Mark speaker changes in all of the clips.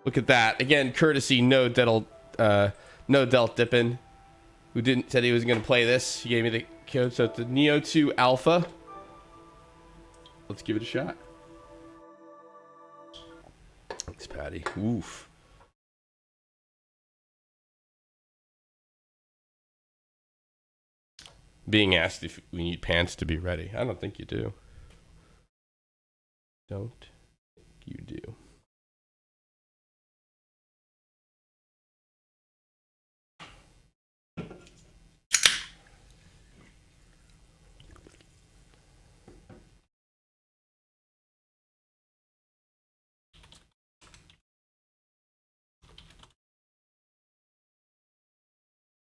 Speaker 1: Look at that. Again, courtesy nodehtldippin, who said he was going to play this. He gave me the code. So it's the Nioh 2 Alpha. Let's give it a shot. Thanks, Patty. Oof. Being asked if we need pants to be ready. I don't think you do. Don't think you do.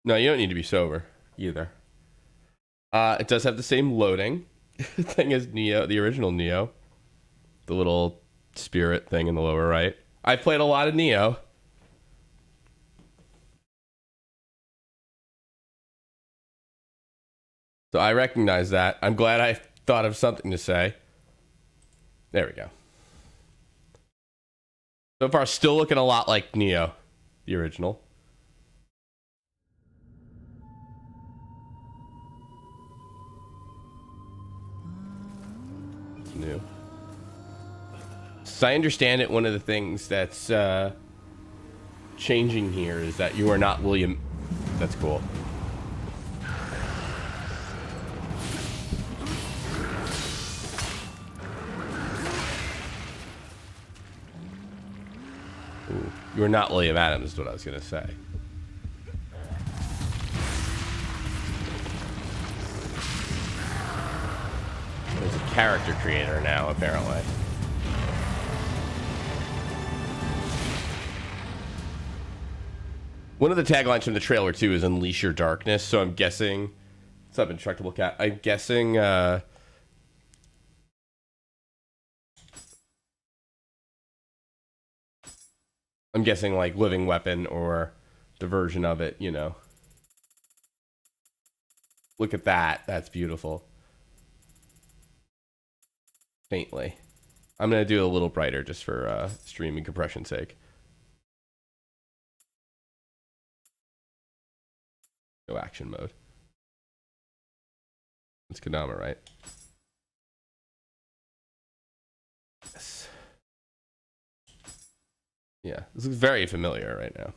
Speaker 1: No, you don't need to be sober either. It does have the same loading thing as Nioh, the original Nioh. The little spirit thing in the lower right. I've played a lot of Nioh. So I recognize that. I'm glad I thought of something to say. There we go. So far, still looking a lot like Nioh, the original. It's new. So I understand it, one of the things that's changing here is that you are not William. That's cool. Ooh, you are not William Adams is what I was going to say. There's a character creator now, apparently. One of the taglines from the trailer, too, is Unleash Your Darkness. So I'm guessing... Something to look at. I'm guessing... I'm guessing, like, Living Weapon or the version of it, you know. Look at that. That's beautiful. Faintly. I'm going to do it a little brighter just for stream and compression sake. Go action mode. It's Kodama, right? Yes. Yeah, this looks very familiar right now.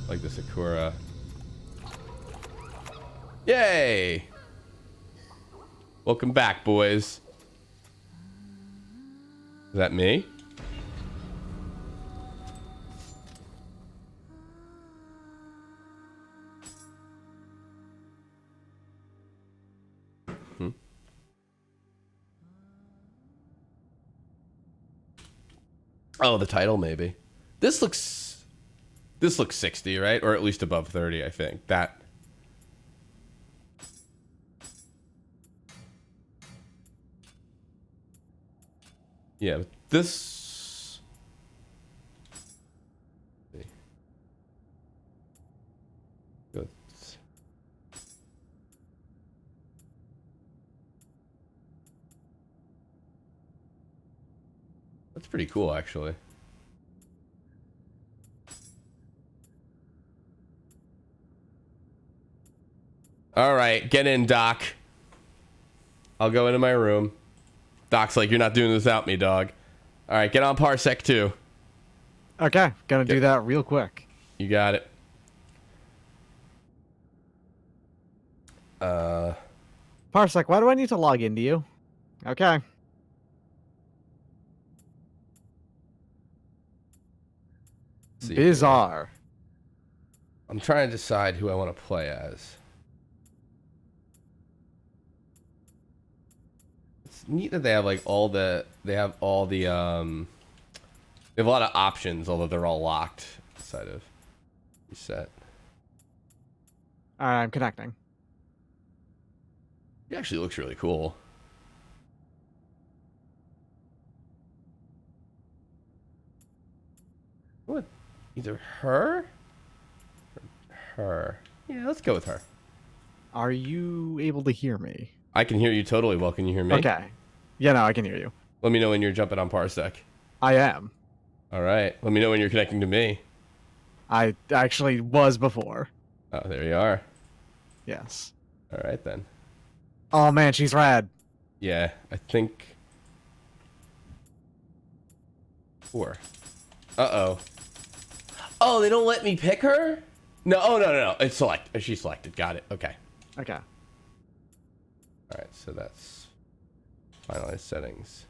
Speaker 1: Like the Sakura. Yay! Welcome back, boys. Is that me? Oh, the title maybe. This looks 60, right? Or at least above 30, I think. That. Yeah, but this. That's pretty cool, actually. All right, get in, Doc. I'll go into my room. Doc's like, you're not doing this without me, dog. All right, get on Parsec 2.
Speaker 2: Okay, gonna do that real quick.
Speaker 1: You got it.
Speaker 2: Parsec, why do I need to log into you? Okay. Bizarre.
Speaker 1: I'm trying to decide who I want to play as. It's neat that they have like all the they have a lot of options, although they're all locked inside of reset.
Speaker 2: Alright, I'm connecting.
Speaker 1: It actually looks really cool. What? Either her or her. Yeah, let's go with her.
Speaker 2: Are you able to hear me?
Speaker 1: I can hear you totally well. Can you hear me?
Speaker 2: Okay. Yeah, no, I can hear you.
Speaker 1: Let me know when you're jumping on Parsec.
Speaker 2: I am.
Speaker 1: All right. Let me know when you're connecting to me.
Speaker 2: I actually was before.
Speaker 1: Oh, there you are.
Speaker 2: Yes.
Speaker 1: All right, then.
Speaker 2: Oh, man, she's rad.
Speaker 1: Yeah, I think... 4. Uh-oh. Oh, they don't let me pick her? No, oh, no. It's select. She's selected. Got it. Okay.
Speaker 2: Okay.
Speaker 1: All right, so that's finalized settings.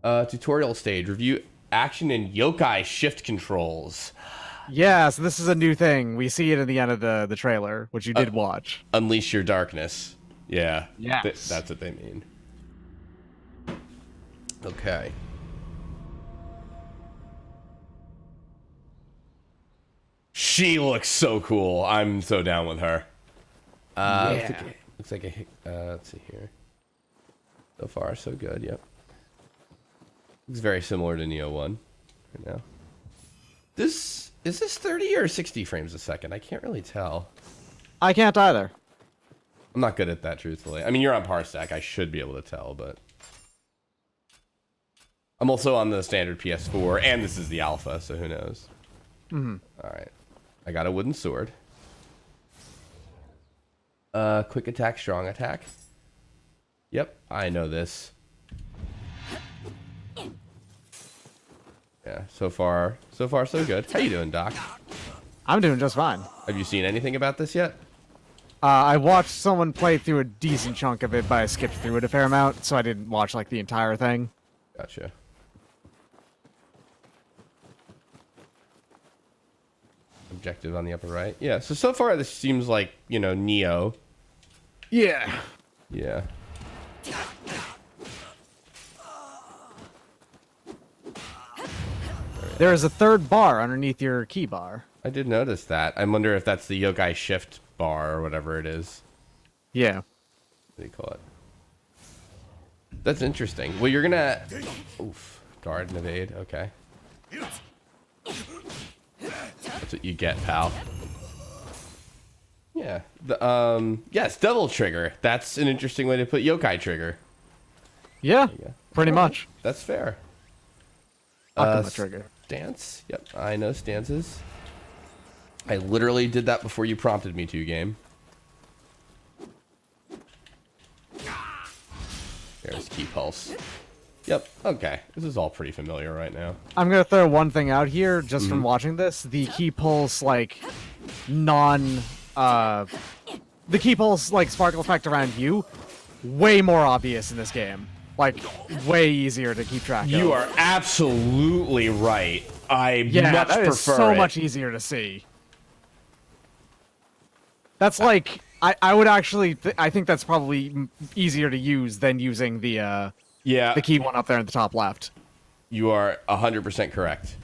Speaker 1: Tutorial stage. Review action and yokai shift controls.
Speaker 2: Yeah, so this is a new thing. We see it at the end of the trailer, which you did watch.
Speaker 1: Unleash your darkness. Yeah.
Speaker 2: Yes.
Speaker 1: That's what they mean. Okay. She looks so cool. I'm so down with her.
Speaker 2: Yeah.
Speaker 1: Looks like let's see here. So far, so good. Yep. Looks very similar to Nioh 1 right now. Is this 30 or 60 frames a second? I can't really tell.
Speaker 2: I can't either.
Speaker 1: I'm not good at that, truthfully. I mean, you're on Parsec. I should be able to tell, but... I'm also on the standard PS4, and this is the alpha, so who knows?
Speaker 2: Mm-hmm.
Speaker 1: All right. I got a wooden sword. Quick attack, strong attack. Yep, I know this. Yeah, so far so good. How you doing, Doc?
Speaker 2: I'm doing just fine.
Speaker 1: Have you seen anything about this yet?
Speaker 2: I watched someone play through a decent chunk of it, but I skipped through it a fair amount, so I didn't watch, like, the entire thing.
Speaker 1: Gotcha. Objective on the upper right. Yeah, so far this seems like, you know, Nioh.
Speaker 2: Yeah.
Speaker 1: Yeah.
Speaker 2: There is a third bar underneath your key bar.
Speaker 1: I did notice that. I wonder if that's the yokai shift bar or whatever it is.
Speaker 2: Yeah.
Speaker 1: What do you call it? That's interesting. Well, you're gonna... Oof. Guard and evade. Okay. That's what you get, pal. Yeah. Yes, double trigger. That's an interesting way to put yokai trigger.
Speaker 2: Yeah, pretty much.
Speaker 1: That's fair.
Speaker 2: Akuma trigger.
Speaker 1: Stance. Yep, I know stances. I literally did that before you prompted me to, game. There's key pulse. Yep, okay. This is all pretty familiar right now.
Speaker 2: I'm gonna throw one thing out here, just from watching this. The key pulse, like, the key pulse, like, sparkle effect around you, way more obvious in this game. Like, way easier to keep track of.
Speaker 1: You are absolutely right. I much
Speaker 2: that
Speaker 1: prefer
Speaker 2: is so
Speaker 1: it.
Speaker 2: much easier to see. That's like, I would actually, I think that's probably easier to use than using the key one up there in the top left.
Speaker 1: You are 100% correct.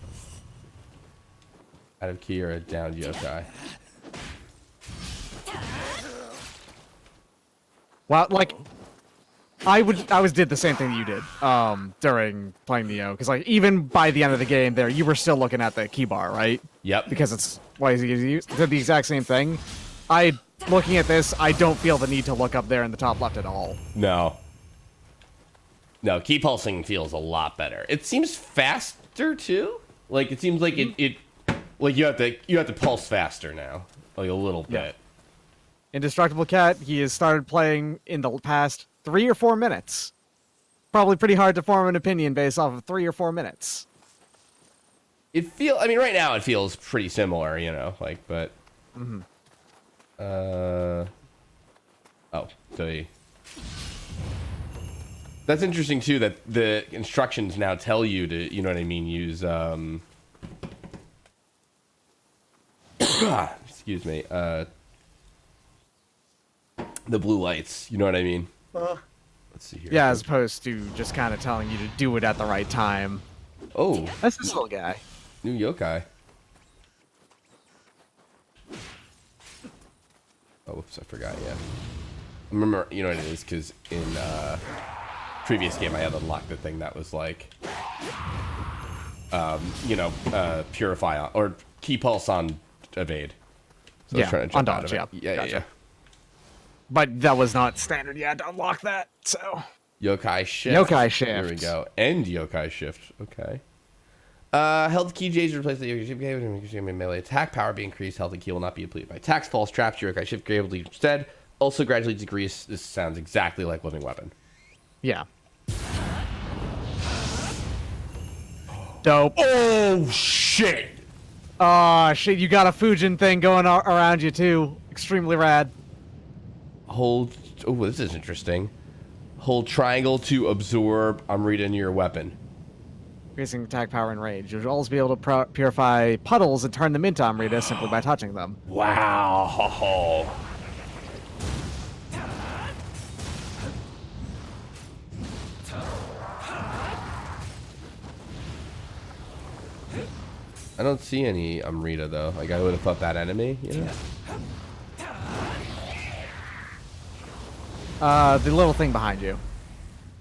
Speaker 1: Out of key or a downed yokai.
Speaker 2: Well, like, did the same thing that you did during playing Nioh, because like even by the end of the game, there you were still looking at the key bar, right?
Speaker 1: Yep.
Speaker 2: Because it's easy to use. Did the exact same thing. Looking at this, I don't feel the need to look up there in the top left at all.
Speaker 1: No. No, key pulsing feels a lot better. It seems faster too. Like it seems like it like you have to pulse faster now, like a little bit.
Speaker 2: Indestructible Cat, he has started playing in the past 3 or 4 minutes. Probably pretty hard to form an opinion based off of 3 or 4 minutes.
Speaker 1: I mean, right now it feels pretty similar, you know, like, but. That's interesting too. That the instructions now tell you to, you know what I mean, use excuse me, the blue lights. You know what I mean? Let's see here.
Speaker 2: Yeah, as opposed to just kind of telling you to do it at the right time.
Speaker 1: Oh,
Speaker 2: That's this little guy.
Speaker 1: new yokai. Oh, whoops, I forgot. Yeah, I remember. You know what it is, because in previous game I had unlocked the thing that was like, purify on, or key pulse on evade. So I was trying to jump out of it.
Speaker 2: Yeah,
Speaker 1: Yeah.
Speaker 2: But that was not standard yet to unlock that, so.
Speaker 1: Yokai shift.
Speaker 2: Yokai shift.
Speaker 1: There we go. End yokai shift. Okay. Health key J's replace the yokai shift. Melee attack power be increased. Health and key will not be depleted by attacks, falls, traps. Yokai shift gravely instead. Also gradually decrease. This sounds exactly like living weapon.
Speaker 2: Yeah. Dope.
Speaker 1: Oh shit!
Speaker 2: Oh shit! You got a Fujin thing going around you too. Extremely rad.
Speaker 1: Hold. Oh, this is interesting. Hold triangle to absorb Amrita in your weapon.
Speaker 2: Increasing attack power and range. You'll always be able to purify puddles and turn them into Amrita simply by touching them.
Speaker 1: Wow. I don't see any Amrita though. Like I would have thought that enemy, you know?
Speaker 2: The little thing behind you.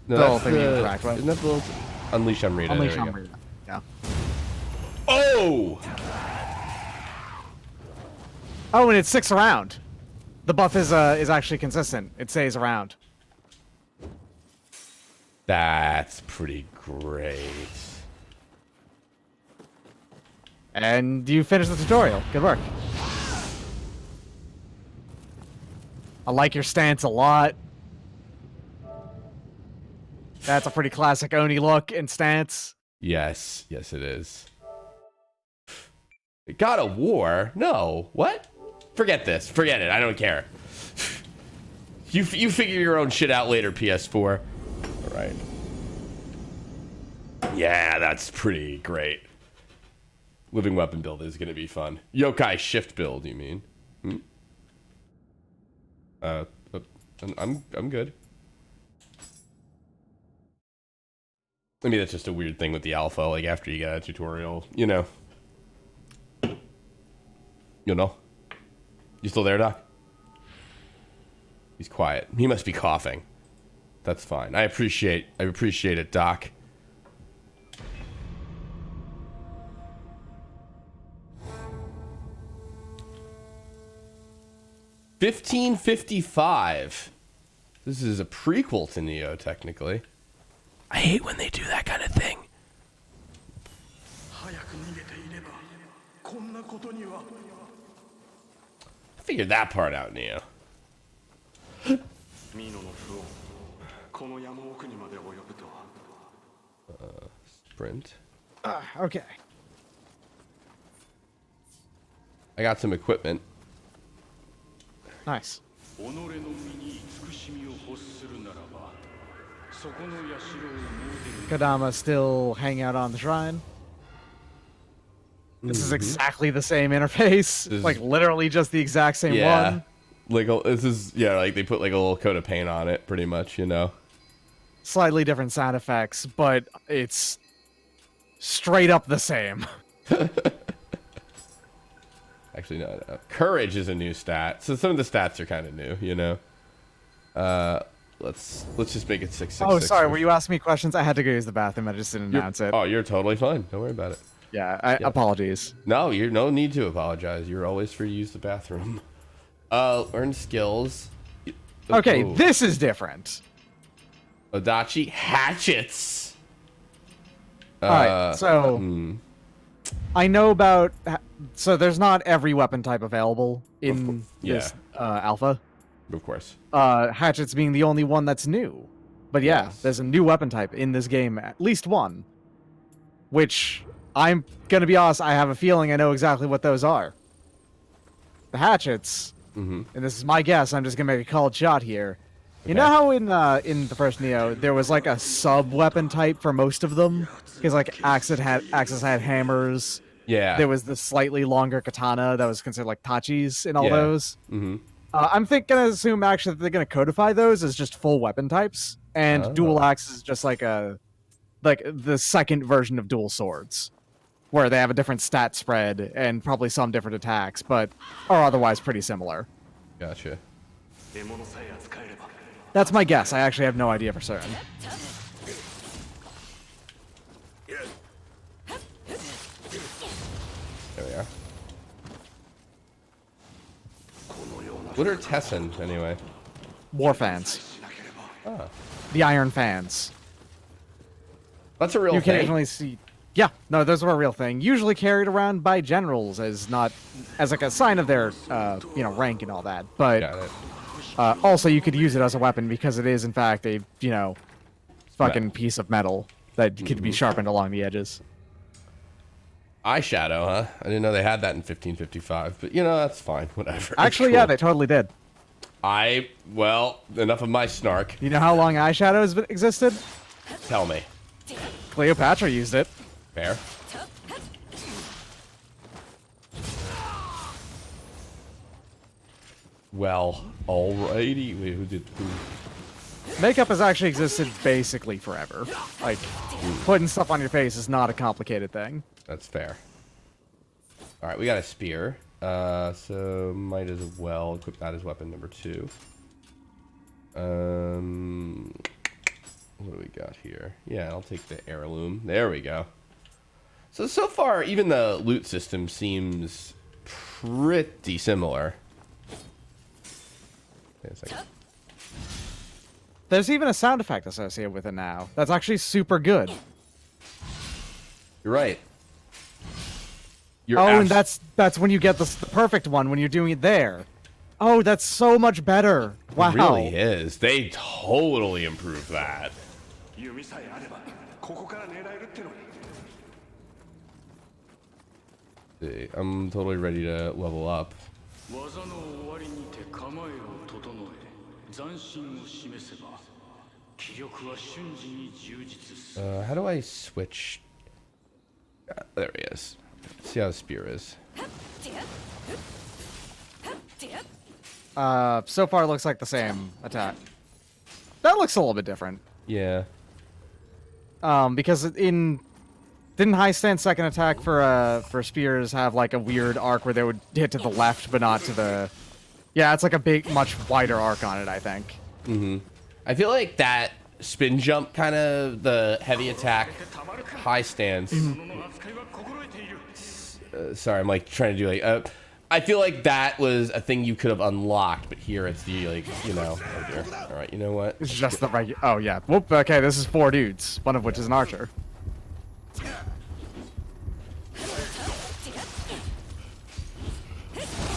Speaker 1: No,
Speaker 2: the little
Speaker 1: that's
Speaker 2: thing you interact with.
Speaker 1: Isn't that the little Unleash Amrita?
Speaker 2: Unleash
Speaker 1: There we go.
Speaker 2: Amrita. Yeah.
Speaker 1: Oh!
Speaker 2: Oh, and it sticks around. The buff is actually consistent. It stays around.
Speaker 1: That's pretty great.
Speaker 2: And you finish the tutorial. Good work. I like your stance a lot. That's a pretty classic Oni look and stance.
Speaker 1: Yes, yes it is. God of War? No. What? Forget this. Forget it. I don't care. You figure your own shit out later, PS4. All right. Yeah, that's pretty great. Living weapon build is gonna be fun. Yokai shift build, you mean? Hmm? I'm good. Maybe that's just a weird thing with the alpha. Like after you get a tutorial, you know. You know. You still there, Doc? He's quiet. He must be coughing. That's fine. I appreciate it, Doc. $15.55. This is a prequel to Nioh, technically. I hate when they do that kind of thing. I figured that part out, Nioh. Sprint.
Speaker 2: Okay.
Speaker 1: I got some equipment.
Speaker 2: Nice. Kodama still hang out on the shrine. This is exactly the same interface. Like literally just the exact same one.
Speaker 1: Like this is like they put like a little coat of paint on it, pretty much, you know.
Speaker 2: Slightly different sound effects, but it's straight up the same.
Speaker 1: Actually, no. Courage is a new stat, so some of the stats are kind of new, you know. Let's just make it 666.
Speaker 2: Oh, sorry. Were you asking me questions? I had to go use the bathroom. I just didn't announce it.
Speaker 1: Oh, you're totally fine. Don't worry about it.
Speaker 2: Yeah, apologies.
Speaker 1: No, you're no need to apologize. You're always free to use the bathroom. Learn skills.
Speaker 2: Okay,
Speaker 1: Ooh.
Speaker 2: this is different.
Speaker 1: Odachi hatchets.
Speaker 2: Alright, so I know about. So there's not every weapon type available in this alpha.
Speaker 1: Of course.
Speaker 2: Hatchets being the only one that's new. But yeah,
Speaker 1: Yes.
Speaker 2: there's a new weapon type in this game, at least one. Which, I'm gonna be honest, I have a feeling I know exactly what those are. The hatchets, and this is my guess, I'm just gonna make a called shot here. You know how in the first Nioh, there was like a sub-weapon type for most of them? Because like Axis had hammers.
Speaker 1: Yeah.
Speaker 2: There was the slightly longer katana that was considered like tachis in all those.
Speaker 1: Mm-hmm.
Speaker 2: I'm gonna assume actually that they're gonna codify those as just full weapon types, and dual axe is just like the second version of dual swords, where they have a different stat spread and probably some different attacks, but are otherwise pretty similar.
Speaker 1: Gotcha.
Speaker 2: That's my guess. I actually have no idea for certain.
Speaker 1: There we are. What are Tessin, anyway?
Speaker 2: War fans.
Speaker 1: Ah.
Speaker 2: the iron fans.
Speaker 1: That's a real
Speaker 2: You
Speaker 1: thing.
Speaker 2: occasionally see. Yeah, no, those are a real thing. Usually carried around by generals as not as like a sign of their rank and all that. But
Speaker 1: Got it.
Speaker 2: also you could use it as a weapon because it is in fact a fucking piece of metal that could be sharpened along the edges.
Speaker 1: Eyeshadow, huh? I didn't know they had that in 1555, but that's fine. Whatever.
Speaker 2: Actually,
Speaker 1: It's
Speaker 2: yeah,
Speaker 1: cool.
Speaker 2: they totally did.
Speaker 1: Well, enough of my snark.
Speaker 2: You know how long eyeshadow has existed?
Speaker 1: Tell me.
Speaker 2: Cleopatra used it.
Speaker 1: Fair. Well, alrighty. Wait, who?
Speaker 2: Makeup has actually existed basically forever. Like, putting stuff on your face is not a complicated thing.
Speaker 1: That's fair. All right, we got a spear. So might as well equip that as weapon number 2. What do we got here? Yeah, I'll take the heirloom. There we go. So far, even the loot system seems pretty similar. Wait a second.
Speaker 2: There's even a sound effect associated with it now. That's actually super good.
Speaker 1: You're right.
Speaker 2: And that's when you get the perfect one when you're doing it there. Oh, that's so much better. Wow.
Speaker 1: It really is. They totally improved that. See, I'm totally ready to level up. How do I switch? There he is. Let's see how the spear is.
Speaker 2: So far it looks like the same attack. That looks a little bit different.
Speaker 1: Yeah.
Speaker 2: Because didn't high stand second attack for spears have like a weird arc where they would hit to the left but not to the. Yeah, it's like a big, much wider arc on it, I think.
Speaker 1: I feel like that spin jump, kind of the heavy attack, high stance. Sorry, I'm like trying to do like. I feel like that was a thing you could have unlocked, but here it's the Oh dear. All right, you know what?
Speaker 2: It's just the regular. Oh yeah. Whoop. Okay, this is 4 dudes, one of which is an archer.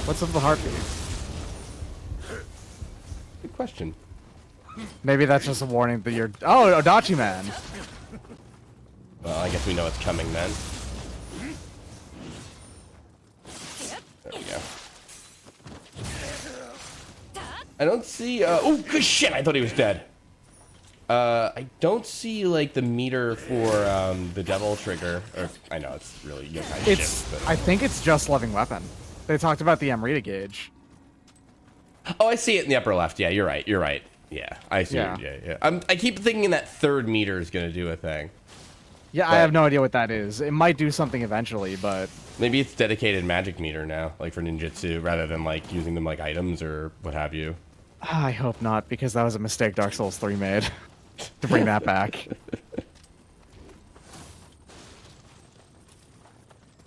Speaker 2: What's up with the heartbeat?
Speaker 1: Good question.
Speaker 2: Maybe that's just a warning that you're. Oh, Odachi man.
Speaker 1: Well, I guess we know it's coming then. There we go. I don't see. Oh, good shit! I thought he was dead. I don't see like the meter for the devil trigger. Or I know it's really yokai shit. But...
Speaker 2: I think it's just loving weapon. They talked about the Amrita gauge.
Speaker 1: Oh, I see it in the upper left. Yeah, you're right. You're right. Yeah, I see.
Speaker 2: Yeah.
Speaker 1: Yeah. I keep thinking that third meter is gonna do a thing.
Speaker 2: Yeah, I have no idea what that is. It might do something eventually, but
Speaker 1: maybe it's dedicated magic meter now, like for ninjutsu, rather than like using them like items or what have you.
Speaker 2: I hope not, because that was a mistake Dark Souls 3 made to bring that back.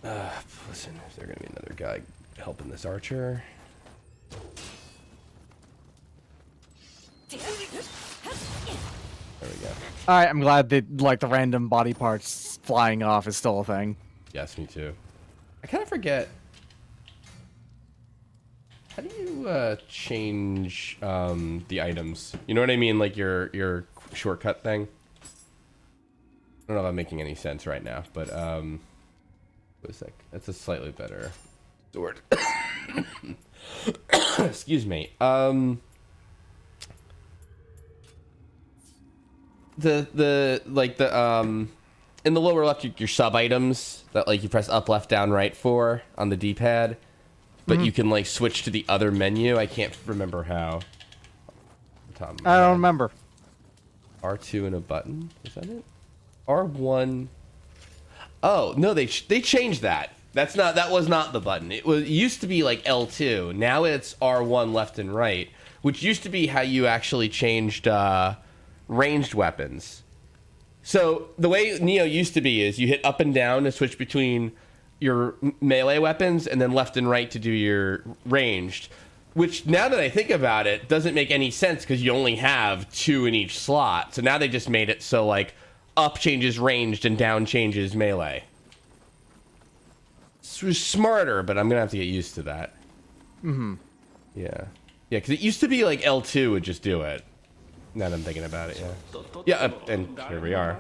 Speaker 1: Listen, is there gonna be another guy helping this archer? There we go.
Speaker 2: Alright, I'm glad that like the random body parts flying off is still a thing.
Speaker 1: Yes, me too. I kind of forget. How do you change the items? You know what I mean? Like your shortcut thing? I don't know if I'm making any sense right now, but wait a sec. That's a slightly better sword. Excuse me. In the lower left, your sub items that like you press up, left, down, right for on the D-pad, but you can like switch to the other menu. I can't remember how.
Speaker 2: I don't remember.
Speaker 1: R2 and a button. Is that it? R1. Oh no, they changed that. That was not the button. It used to be like L2. Now it's R1 left and right, which used to be how you actually changed ranged weapons. So the way Nioh used to be is you hit up and down to switch between your melee weapons and then left and right to do your ranged. Which, now that I think about it, doesn't make any sense because you only have 2 in each slot. So now they just made it so, like, up changes ranged and down changes melee. It was smarter, but I'm going to have to get used to that.
Speaker 2: Mm-hmm.
Speaker 1: Yeah. Yeah, because it used to be, like, L2 would just do it. Now that I'm thinking about it, yeah. Yeah, and here we are.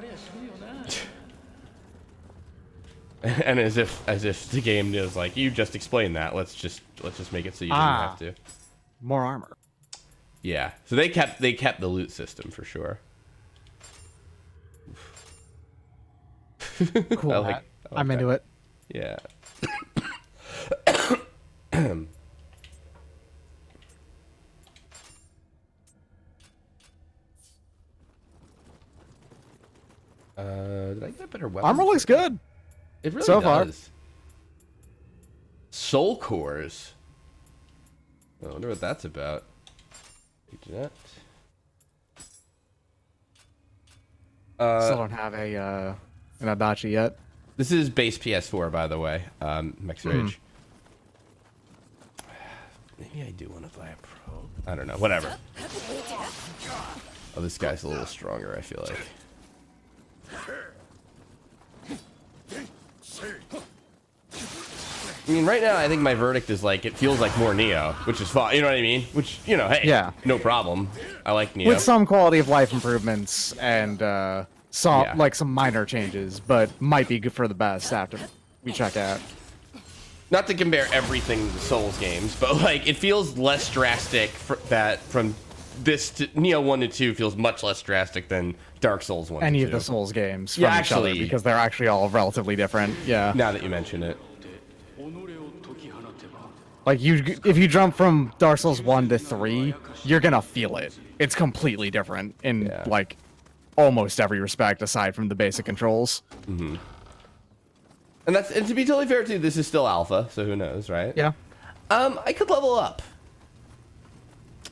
Speaker 1: And as if the game is like, you just explained that. Let's just make it so you didn't have to.
Speaker 2: More armor.
Speaker 1: Yeah. So they kept the loot system for sure.
Speaker 2: Cool. I'm into it.
Speaker 1: Yeah. Did I get better weapons?
Speaker 2: Armor looks good.
Speaker 1: It really
Speaker 2: so
Speaker 1: does.
Speaker 2: Far.
Speaker 1: Soul cores. I wonder what that's about.
Speaker 2: Still don't have an Adachi yet.
Speaker 1: This is base PS4, by the way. Max Rage. Maybe I do want to buy a Pro. I don't know. Whatever. Oh, this guy's a little stronger, I feel like. I mean, right now, I think my verdict is like, it feels like more Nioh, which is fine. You know what I mean? Which, you know, hey,
Speaker 2: yeah,
Speaker 1: no problem. I like Nioh.
Speaker 2: With some quality of life improvements and like some minor changes, but might be good for the best after we check out.
Speaker 1: Not to compare everything to the Souls games, but like, it feels less drastic from this to Nioh 1 to 2 feels much less drastic than Dark Souls 1
Speaker 2: Any
Speaker 1: to 2.
Speaker 2: of the Souls games from
Speaker 1: Yeah,
Speaker 2: each other,
Speaker 1: actually,
Speaker 2: because they're actually all relatively different. Yeah.
Speaker 1: Now that you mention it.
Speaker 2: Like, if you jump from Dark Souls 1 to 3, you're gonna feel it. It's completely different in, like, almost every respect, aside from the basic controls.
Speaker 1: Mm-hmm. And to be totally fair, too, this is still alpha, so who knows, right?
Speaker 2: Yeah.
Speaker 1: I could level up.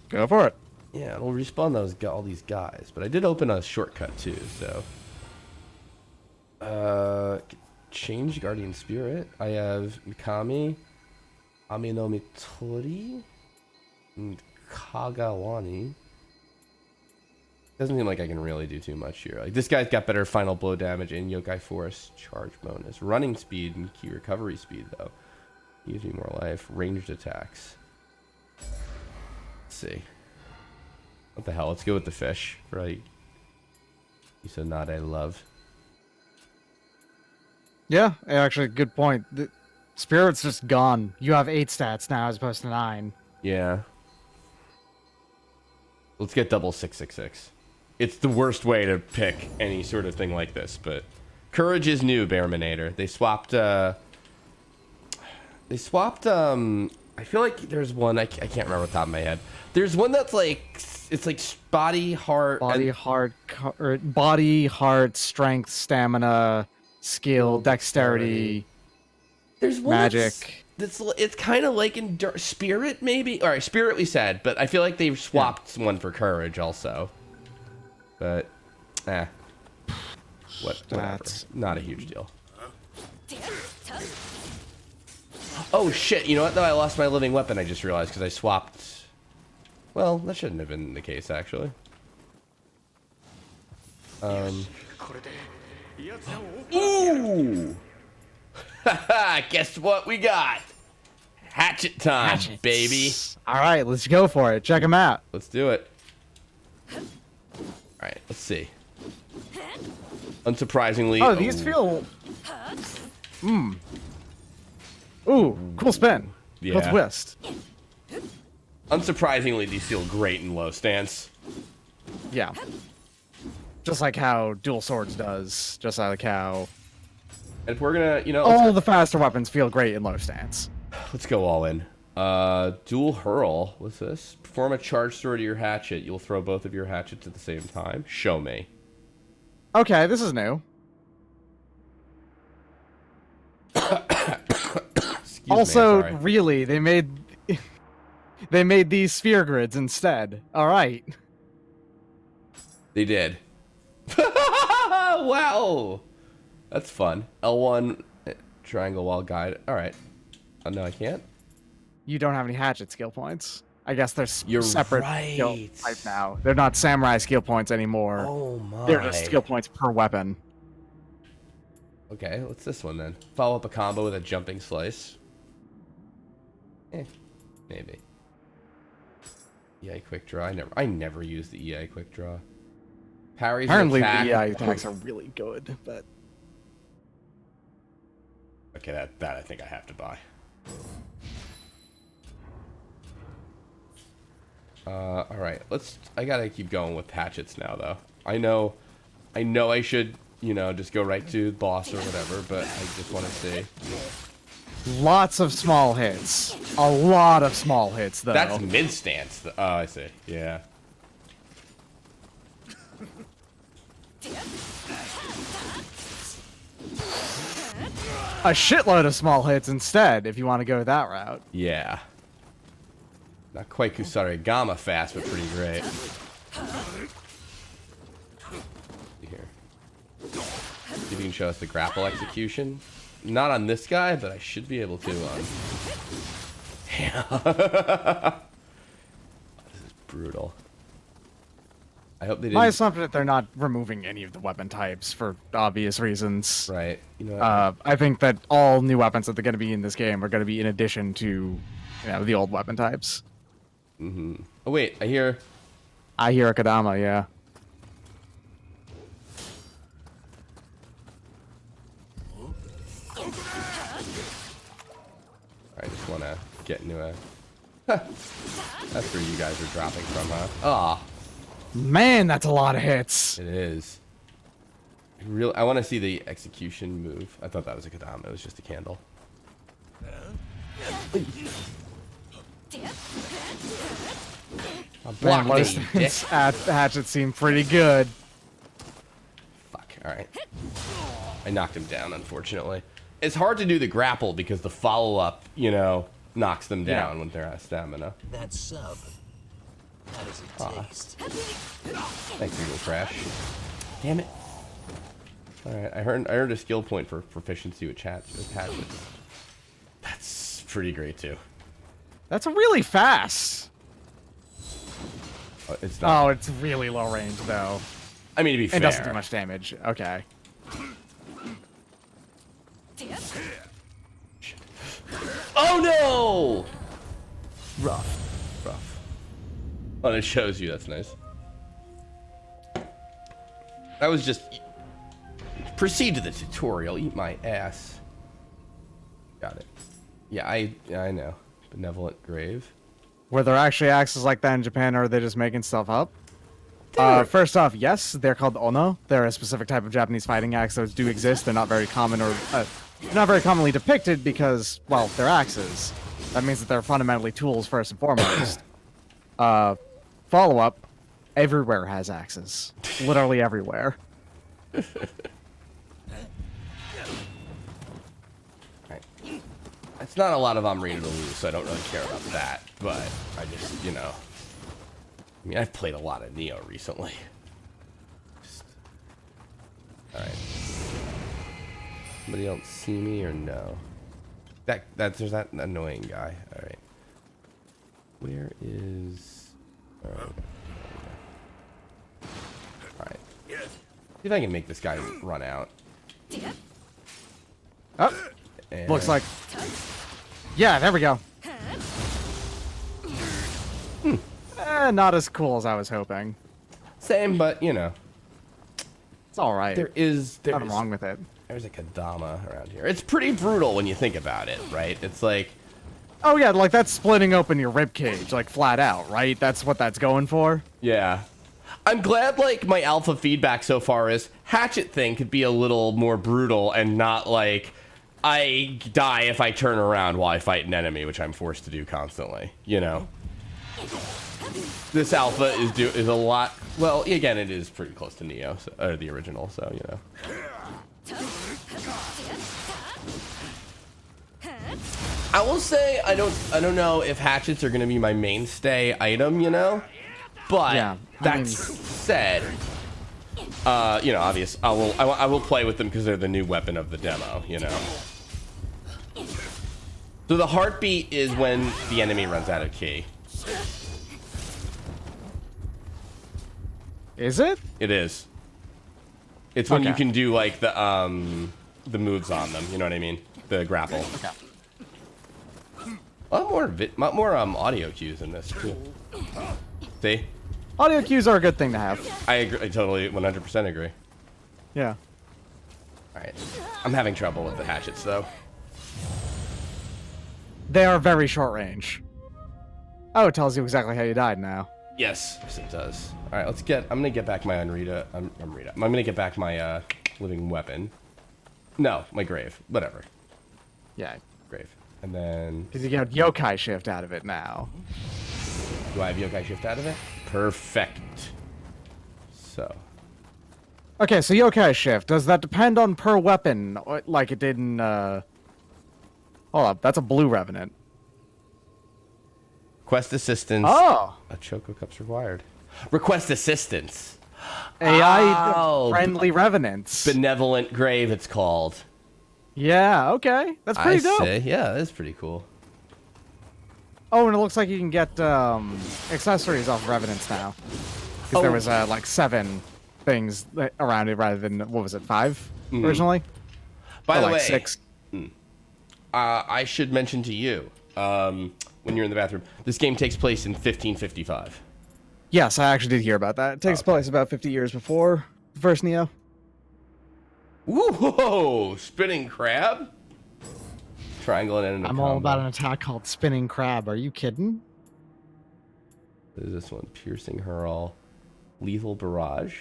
Speaker 2: Go for it.
Speaker 1: Yeah, it'll respawn all these guys. But I did open a shortcut, too, so... change Guardian Spirit. I have Mikami... Amino Mitori and Kagawani. Doesn't seem like I can really do too much here. Like, this guy's got better final blow damage and Yokai Force charge bonus. Running speed and key recovery speed, though. Gives me more life. Ranged attacks. Let's see. What the hell? Let's go with the fish. Right. Isanade love.
Speaker 2: Yeah, actually, good point. Spirit's just gone. You have 8 stats now as opposed to 9.
Speaker 1: Yeah. Let's get double 666. It's the worst way to pick any sort of thing like this, but Courage is new, Bearminator. They swapped I feel like there's one I can't remember off the top of my head. There's one that's like it's like body, heart, strength, stamina, skill, dexterity. There's one
Speaker 2: magic.
Speaker 1: It's kind of like in Spirit, maybe. All right, Spirit we said, but I feel like they've swapped one for Courage also. But, whatever. Not a huge deal. Oh shit! You know what? Though I lost my living weapon. I just realized because I swapped. Well, that shouldn't have been the case actually. Ooh! Guess what we got? Hatchet time, baby.
Speaker 2: All right, let's go for it. Check them out.
Speaker 1: Let's do it. All right, let's see. Unsurprisingly.
Speaker 2: Oh, these feel. Ooh, cool spin.
Speaker 1: Yeah.
Speaker 2: Cool twist.
Speaker 1: Unsurprisingly, these feel great in low stance.
Speaker 2: Yeah. Just like how Dual Swords does. Just like how.
Speaker 1: And if we're gonna,
Speaker 2: all the faster weapons feel great in low stance.
Speaker 1: Let's go all in. Dual hurl. What's this? Perform a charge throw to your hatchet. You'll throw both of your hatchets at the same time. Show me.
Speaker 2: Okay, this is new. Also, really, they made these sphere grids instead. All right.
Speaker 1: They did. Wow. That's fun. L1 triangle wall guide. All right. Oh, no, I can't.
Speaker 2: You don't have any hatchet skill points. I guess they're
Speaker 1: You're
Speaker 2: separate skill
Speaker 1: right.
Speaker 2: type now. They're not samurai skill points anymore.
Speaker 1: Oh my.
Speaker 2: They're just skill points per weapon.
Speaker 1: Okay, what's this one then? Follow up a combo with a jumping slice. Maybe. EI quick draw. I never use the EI quick draw. Parries.
Speaker 2: Apparently the
Speaker 1: attack.
Speaker 2: EI attacks are really good, but
Speaker 1: Okay, that I think I have to buy. All right, I gotta keep going with hatchets now, though. I know I should, just go right to boss or whatever, but I just want to see.
Speaker 2: lots of small hits. A lot of small hits, though.
Speaker 1: That's mid stance. Oh, I see. Yeah.
Speaker 2: A shitload of small hits instead, if you want to go that route.
Speaker 1: Yeah. Not quite Kusarigama fast, but pretty great. Here. See if you can show us the grapple execution. Not on this guy, but I should be able to on... Yeah. This is brutal. I hope they didn't...
Speaker 2: My assumption that they're not removing any of the weapon types for obvious reasons.
Speaker 1: Right. You know what?
Speaker 2: I think that all new weapons that are going to be in this game are going to be in addition to, the old weapon types.
Speaker 1: Mm-hmm. Oh, wait. I hear
Speaker 2: a Kadama, yeah.
Speaker 1: I just want to get into a... That's where you guys are dropping from, huh? Ah.
Speaker 2: Man, that's a lot of hits.
Speaker 1: It is. I want to see the execution move. I thought that was a Kadama. It was just a candle.
Speaker 2: Man, most hatchets seem pretty good.
Speaker 1: Fuck. All right. I knocked him down, unfortunately. It's hard to do the grapple because the follow-up, knocks them down when they're out of stamina.
Speaker 3: That sub. That is a taste.
Speaker 1: Thanks, Google Crash. Damn it. All right. I earned a skill point for proficiency with hatchets. That's pretty great too.
Speaker 2: That's really fast.
Speaker 1: It's not.
Speaker 2: Oh, it's really low range though.
Speaker 1: I mean, to be fair.
Speaker 2: It doesn't do much damage. Okay.
Speaker 1: Oh no! Rough. Oh, and it shows you. That's nice. That was just... Proceed to the tutorial. Eat my ass. Got it. Yeah, I know. Benevolent Grave.
Speaker 2: Were there actually axes like that in Japan, or are they just making stuff up? First off, yes, they're called ono. They're a specific type of Japanese fighting axe. Those do exist. They're not very common or not very commonly depicted because, well, they're axes. That means that they're fundamentally tools first and foremost. Follow-up, everywhere has axes. Literally everywhere.
Speaker 1: Right. It's not a lot of Amrita to lose, so I don't really care about that. But I just, I mean, I've played a lot of Nioh recently. Alright. Somebody else see me or no? There's that annoying guy. Alright. Where is... Alright. See if I can make this guy run out.
Speaker 2: Oh,
Speaker 1: And
Speaker 2: looks like... Yeah, there we go. Not as cool as I was hoping.
Speaker 1: Same, but,
Speaker 2: It's alright.
Speaker 1: There's
Speaker 2: Nothing wrong with it.
Speaker 1: There's a Kadama around here. It's pretty brutal when you think about it, right? It's like...
Speaker 2: Oh yeah, like that's splitting open your rib cage, like flat out, right? That's what that's going for.
Speaker 1: Yeah. I'm glad, like, my alpha feedback so far is hatchet thing could be a little more brutal and not like I die if I turn around while I fight an enemy, which I'm forced to do constantly, This alpha is a lot... Well, again, it is pretty close to Nioh, or the original, so, I will say I don't know if hatchets are going to be my mainstay item, But
Speaker 2: Yeah,
Speaker 1: that said, obvious. I will play with them because they're the new weapon of the demo, So the heartbeat is when the enemy runs out of ki.
Speaker 2: Is it?
Speaker 1: It is. It's when you
Speaker 2: Okay.
Speaker 1: can do like the moves on them. You know what I mean? The grapple.
Speaker 2: Okay.
Speaker 1: A lot more audio cues in this too. See?
Speaker 2: Audio cues are a good thing to have.
Speaker 1: I agree. I totally 100% agree.
Speaker 2: Yeah.
Speaker 1: All right. I'm having trouble with the hatchets though.
Speaker 2: They are very short range. Oh, it tells you exactly how you died now.
Speaker 1: Yes, it does. All right, let's get. I'm gonna get back my Unrita. I'm gonna get back my living weapon. No, my grave. Whatever.
Speaker 2: Yeah.
Speaker 1: Grave. And then
Speaker 2: Because you get yokai shift out of it now.
Speaker 1: do I have yokai shift out of it? Perfect. So
Speaker 2: Okay, so yokai shift, does that depend on per weapon, like it did in, Hold up, that's a blue revenant.
Speaker 1: request assistance.
Speaker 2: Oh!
Speaker 1: A Choco Cup's required. Request assistance.
Speaker 2: AI
Speaker 1: Oh.
Speaker 2: friendly revenants.
Speaker 1: Benevolent grave. It's called.
Speaker 2: Yeah, okay. That's pretty dope.
Speaker 1: I say, yeah, that's pretty cool.
Speaker 2: Oh, and it looks like you can get accessories off revenants now. Because there was like 7 things around it rather than, what was it, 5 originally?
Speaker 1: By
Speaker 2: Or
Speaker 1: the
Speaker 2: like
Speaker 1: way,
Speaker 2: 6.
Speaker 1: I should mention to you when you're in the bathroom, this game takes place in 1555.
Speaker 2: Yes, I actually did hear about that. It takes place about 50 years before the first Nioh.
Speaker 1: Whoa! Spinning crab? Triangle and end.
Speaker 2: I'm all about an attack called Spinning Crab. Are you kidding?
Speaker 1: What is this one? Piercing Hurl. Lethal Barrage.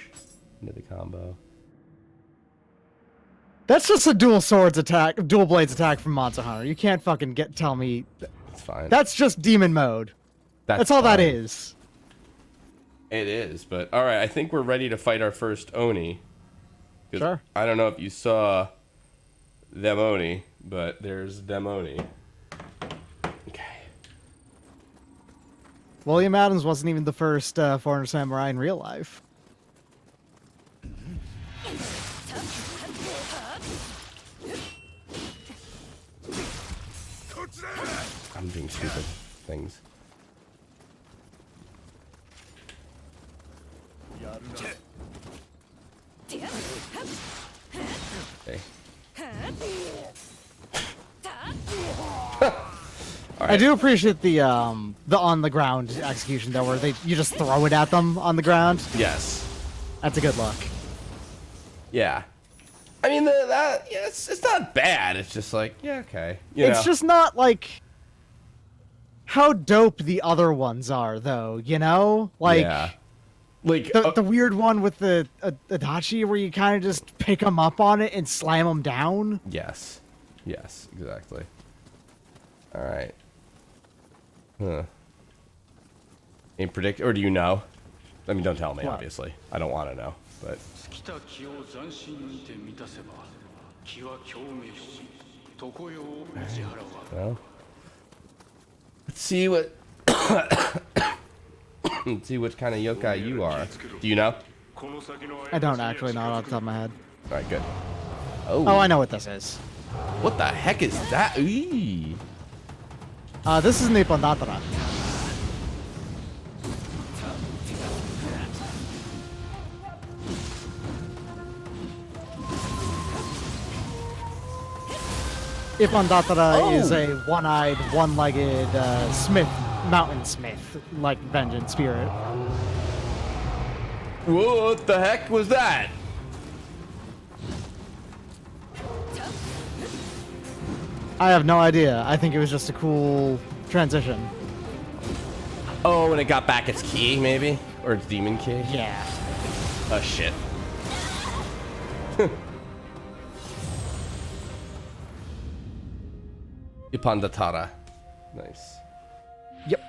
Speaker 1: Into the combo.
Speaker 2: That's just a dual swords attack, dual blades attack from Monster Hunter. You can't fucking tell me.
Speaker 1: It's fine.
Speaker 2: That's just demon mode. That's all that
Speaker 1: fine.
Speaker 2: is.
Speaker 1: It is, but alright, I think we're ready to fight our first Oni. 'Cause
Speaker 2: Sure.
Speaker 1: I don't know if you saw them Oni, but there's them Oni. Okay.
Speaker 2: William Adams wasn't even the first foreigner samurai in real life.
Speaker 1: I'm doing stupid things. Okay.
Speaker 2: I do appreciate the on the ground execution though, where you just throw it at them on the ground.
Speaker 1: Yes.
Speaker 2: That's a good look.
Speaker 1: Yeah. I mean, it's not bad. It's just like, yeah, okay.
Speaker 2: It's just not like how dope the other ones are, though. You know, like
Speaker 1: yeah. Like
Speaker 2: the weird one with the Adachi, where you kind of just pick them up on it and slam them down.
Speaker 1: Yes. Yes, exactly. All right. Huh. Ain't predict, or do you know? I mean, don't tell me.
Speaker 2: What?
Speaker 1: Obviously, I don't want to know. But
Speaker 4: 尽きた気を斬新にて満たせば気は共鳴し常世を打ち払わ
Speaker 1: well, let's see what. Let's see what kind of yokai you are. Do you know?
Speaker 4: この先の
Speaker 2: I don't actually know off the top of my head.
Speaker 1: All right, good.
Speaker 2: Oh,
Speaker 1: Oh,
Speaker 2: I know what this is.
Speaker 1: what the heck is that? Eee.
Speaker 2: This is Nippon Datara. Ippon Datara is a one-eyed, one-legged smith, mountain smith, like vengeance spirit.
Speaker 1: What the heck was that?
Speaker 2: I have no idea. I think it was just a cool transition.
Speaker 1: Oh, when it got back its key, maybe? Or its demon key?
Speaker 2: Yeah.
Speaker 1: Oh, shit. Ipandatara. Nice.
Speaker 2: Yep.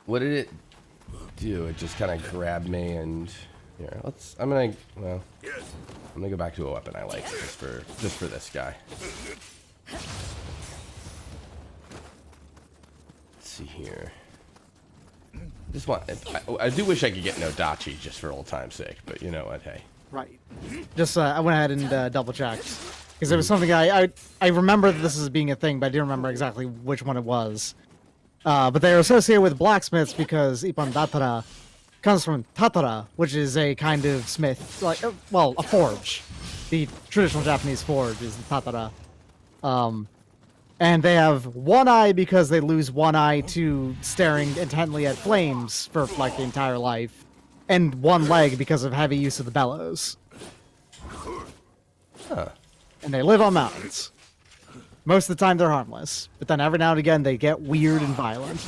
Speaker 1: What did it do? It just kind of grabbed me and here. I'm gonna go back to a weapon I like just for this guy. Let's see here. I do wish I could get Nodachi just for old time's sake, but you know what? Hey.
Speaker 2: Right. Just I went ahead and double checked. Because it was something I remember that this as being a thing, but I didn't remember exactly which one it was. But they are associated with blacksmiths because Ipan Datara comes from Tatara, which is a kind of smith, like, well, a forge. The traditional Japanese forge is the Tatara. And they have one eye because they lose one eye to staring intently at flames for like the entire life, and one leg because of heavy use of the bellows.
Speaker 1: Huh.
Speaker 2: And they live on mountains. Most of the time they're harmless, but then every now and again they get weird and violent.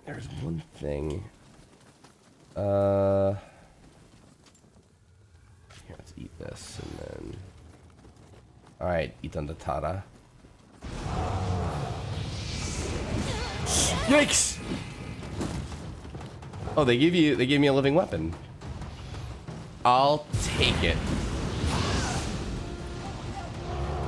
Speaker 1: There's one thing. Here, let's eat this and then. All right, eat on the tara. Yikes! Oh, they gave me a living weapon. I'll take it.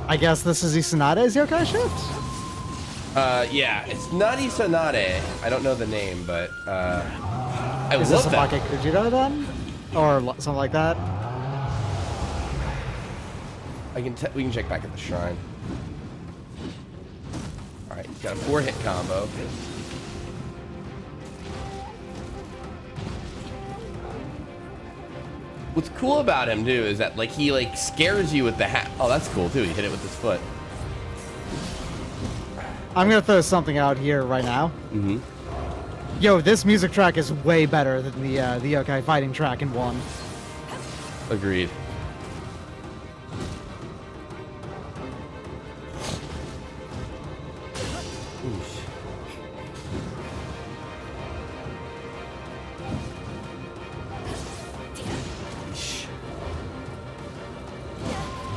Speaker 2: I guess this is Isanade's yokai shift?
Speaker 1: Yeah, it's not Isanade. I don't know the name, but I
Speaker 2: Is
Speaker 1: love
Speaker 2: this a
Speaker 1: that.
Speaker 2: Bake Kujira then? Or something like that?
Speaker 1: We can check back at the shrine. All right, he's got a 4-hit combo. What's cool about him too is that like he like scares you with the hat. Oh, that's cool too. He hit it with his foot.
Speaker 2: I'm gonna throw something out here right now.
Speaker 1: Mm-hmm.
Speaker 2: Yo, this music track is way better than the yokai fighting track in 1.
Speaker 1: Agreed.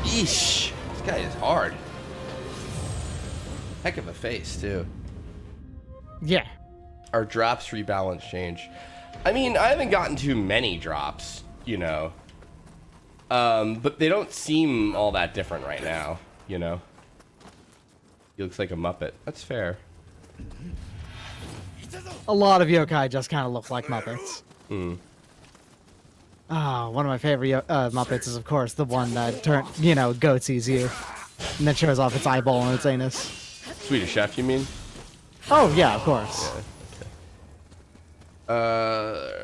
Speaker 1: Yeesh. This guy is hard. Heck of a face, too.
Speaker 2: Yeah.
Speaker 1: Our drops rebalance change. I mean, I haven't gotten too many drops, you know. But they don't seem all that different right now, you know. He looks like a Muppet. That's fair.
Speaker 2: A lot of yokai just kind of look like Muppets.
Speaker 1: Hmm.
Speaker 2: Ah, one of my favorite Muppets is, of course, the one that goatsies you, and then shows off its eyeball and its anus.
Speaker 1: Swedish Chef, you mean?
Speaker 2: Oh yeah, of course.
Speaker 1: Yeah,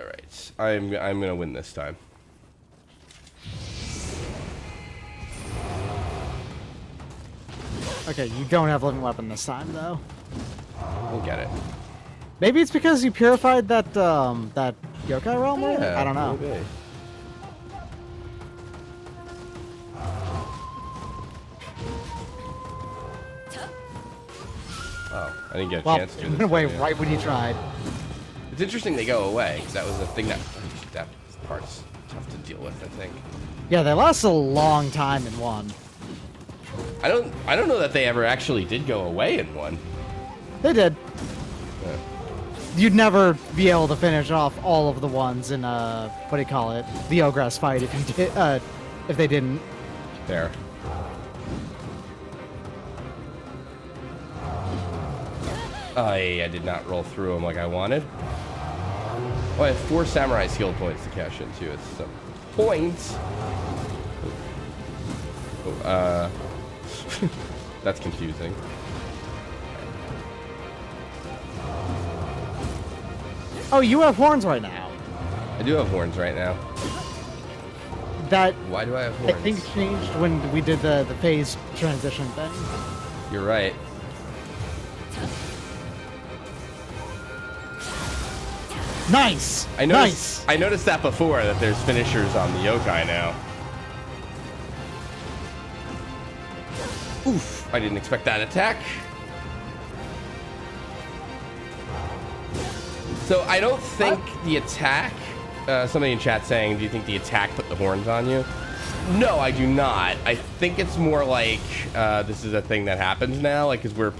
Speaker 1: okay. Right. I'm gonna win this time.
Speaker 2: Okay, you don't have living weapon this time though.
Speaker 1: We'll get it.
Speaker 2: Maybe it's because you purified that that yokai realm.
Speaker 1: Yeah,
Speaker 2: I don't know.
Speaker 1: maybe. Oh, I didn't get a
Speaker 2: Well,
Speaker 1: chance to do
Speaker 2: it
Speaker 1: this.
Speaker 2: went away
Speaker 1: one, yeah.
Speaker 2: right when you tried.
Speaker 1: It's interesting they go away, because that was the thing that part's tough to deal with, I think.
Speaker 2: Yeah, they last a long time in 1.
Speaker 1: I don't know that they ever actually did go away in 1.
Speaker 2: They did.
Speaker 1: Yeah.
Speaker 2: You'd never be able to finish off all of the ones in what do you call it? The Ogress fight if you did if they didn't.
Speaker 1: There. Oh, yeah, I did not roll through them like I wanted. Oh, I have 4 samurai skill points to cash in too. It's some points. Oh, that's confusing.
Speaker 2: Oh, you have horns right now.
Speaker 1: I do have horns right now.
Speaker 2: That
Speaker 1: Why do I have
Speaker 2: I
Speaker 1: horns?
Speaker 2: think changed when we did the phase transition thing.
Speaker 1: You're right.
Speaker 2: Nice.
Speaker 1: I noticed that before, that there's finishers on the yokai now. Oof, I didn't expect that attack. So I don't think the attack, somebody in chat saying, do you think the attack put the horns on you? No, I do not. I think it's more like this is a thing that happens now, like because we're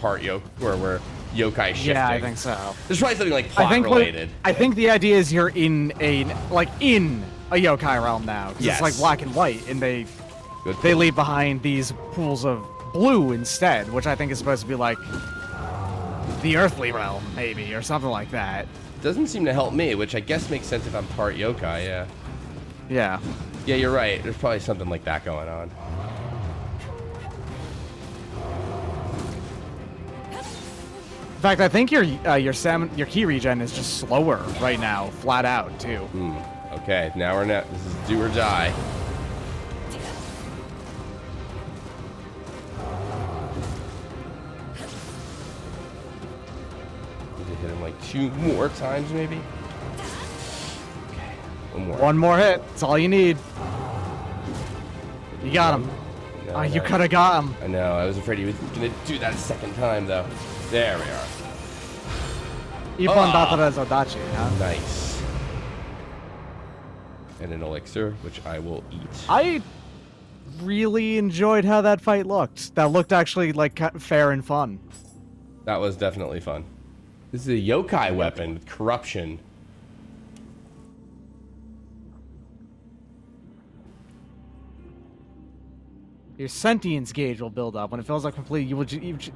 Speaker 1: we're yokai shifting.
Speaker 2: Yeah, I think so.
Speaker 1: There's probably something like plot related.
Speaker 2: I think the idea is you're in a yokai realm now. 'Cause
Speaker 1: Yes.
Speaker 2: It's like black and white, and they
Speaker 1: Good.
Speaker 2: leave behind these pools of blue instead, which I think is supposed to be like the earthly realm, maybe, or something like that.
Speaker 1: Doesn't seem to help me, which I guess makes sense if I'm part yokai, yeah.
Speaker 2: Yeah.
Speaker 1: Yeah, you're right. There's probably something like that going on.
Speaker 2: In fact, I think your key regen is just slower right now, flat out too.
Speaker 1: Okay, now we're not. This is do or die. Need to hit him like 2 more times, maybe. Okay, one more.
Speaker 2: One more hit. That's all you need. You got him.
Speaker 1: No,
Speaker 2: Oh, you
Speaker 1: no.
Speaker 2: could have got him.
Speaker 1: I know. I was afraid he was gonna do that a second time, though. There we are.
Speaker 2: Ippon Datara Zodachi, huh?
Speaker 1: Nice. And an elixir, which I will eat.
Speaker 2: I really enjoyed how that fight looked. That looked actually like fair and fun.
Speaker 1: That was definitely fun. This is a yokai weapon with corruption.
Speaker 2: Your sentience gauge will build up. When it feels like complete, you will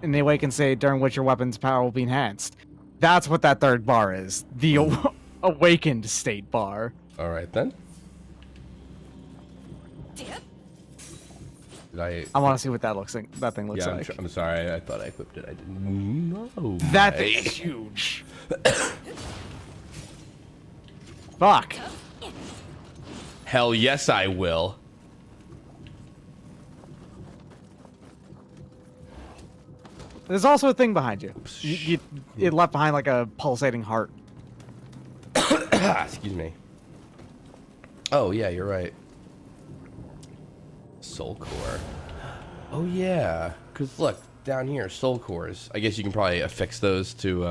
Speaker 2: in the awaken state during which your weapon's power will be enhanced. That's what that third bar is. The awakened state bar.
Speaker 1: All right, then. Did
Speaker 2: I want to see what that looks like. That thing looks
Speaker 1: Yeah,
Speaker 2: like.
Speaker 1: I'm sorry. I thought I equipped it. I didn't. No.
Speaker 2: That thing is huge. Fuck.
Speaker 1: Hell yes, I will.
Speaker 2: There's also a thing behind you. It left behind like a pulsating heart.
Speaker 1: Excuse me. Oh, yeah, you're right. Soul core. Oh, yeah. Because look, down here, soul cores. I guess you can probably affix those to,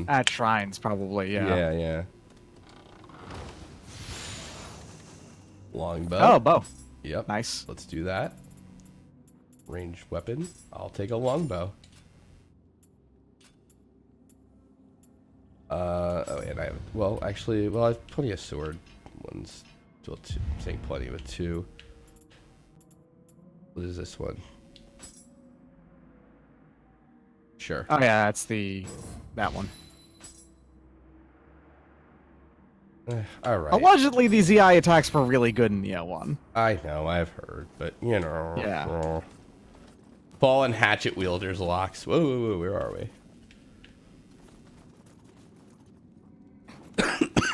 Speaker 2: At shrines, probably, yeah.
Speaker 1: Yeah, yeah. Longbow.
Speaker 2: Oh, bow.
Speaker 1: Yep.
Speaker 2: Nice.
Speaker 1: Let's do that. Ranged weapon. I'll take a longbow. Oh, and I have, well, actually, I have plenty of sword ones. Well, two, I'm saying plenty, but 2. What is this one? Sure.
Speaker 2: Oh yeah, that's that one.
Speaker 1: All right.
Speaker 2: Allegedly, these EI attacks were really good in Nioh 1.
Speaker 1: I know, I've heard, but you know.
Speaker 2: Yeah.
Speaker 1: Fallen hatchet wielders locks. Whoa, whoa, whoa, where are we?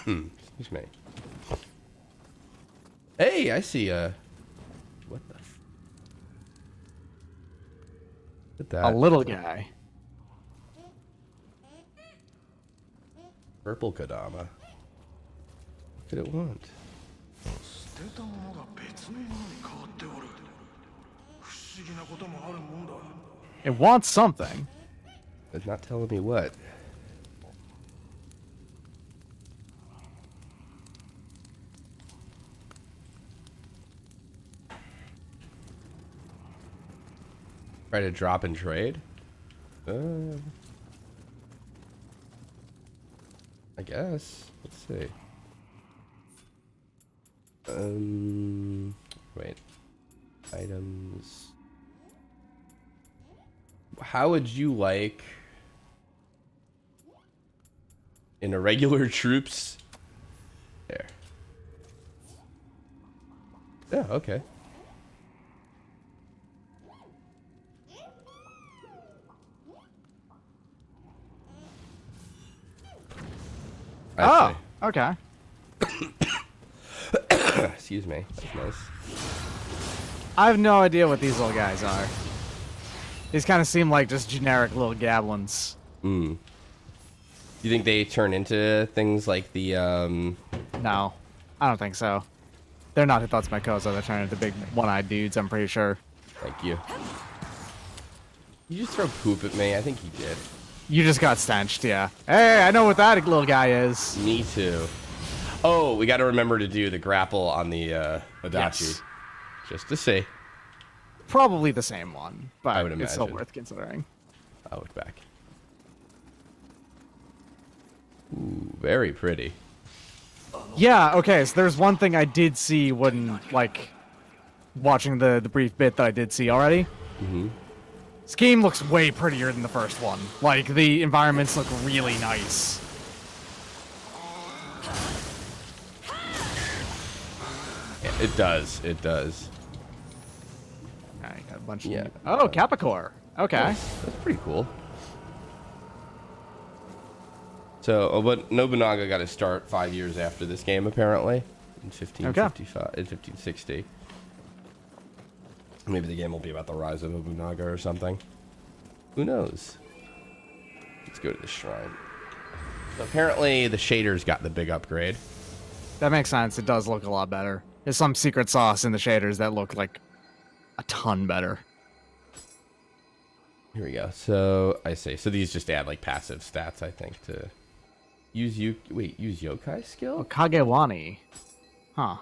Speaker 1: Excuse me. Hey, I see what the Look at that.
Speaker 2: A little guy.
Speaker 1: Purple Kodama. What did it want?
Speaker 4: 捨てたものが別のものに変わっておる。不思議なこともあるもんだ。
Speaker 2: It wants something.
Speaker 1: It's not telling me what. Try to drop and trade? I guess. Let's see. Wait. Items. How would you like in irregular troops? There. Yeah, okay.
Speaker 2: Oh, okay.
Speaker 1: Excuse me. That's nice.
Speaker 2: I have no idea what these little guys are. These kind of seem like just generic little gablins.
Speaker 1: Hmm. You think they turn into things like the
Speaker 2: No, I don't think so. They're not Hitatsumi Kozo. They're turning into big one-eyed dudes, I'm pretty sure.
Speaker 1: Thank you. You just throw poop at me. I think you did.
Speaker 2: You just got stenched, yeah. Hey, I know what that little guy is.
Speaker 1: Me too. Oh, we got to remember to do the grapple on the Adachi.
Speaker 2: Yes.
Speaker 1: Just to see.
Speaker 2: Probably the same one, but
Speaker 1: I would
Speaker 2: it's still
Speaker 1: imagine.
Speaker 2: worth considering.
Speaker 1: I'll look back. Ooh, very pretty.
Speaker 2: Yeah, okay, so there's one thing I did see when, like, watching the brief bit that I did see already.
Speaker 1: Mm-hmm.
Speaker 2: This game looks way prettier than the first one. Like, the environments look really nice.
Speaker 1: It does. It does.
Speaker 2: I got a bunch
Speaker 1: Yeah.
Speaker 2: of... Oh, Capricorn. Okay.
Speaker 1: That's pretty cool. So, but Nobunaga got his start 5 years after this game, apparently, in 1555, in 1560. Maybe the game will be about the rise of Nobunaga or something. Who knows? Let's go to the shrine. So apparently, the shaders got the big upgrade.
Speaker 2: That makes sense. It does look a lot better. There's some secret sauce in the shaders that look like a ton better.
Speaker 1: Here we go. So I say, so these just add like passive stats, I think, to use use yokai skill.
Speaker 2: Oh, Kagewani. Huh.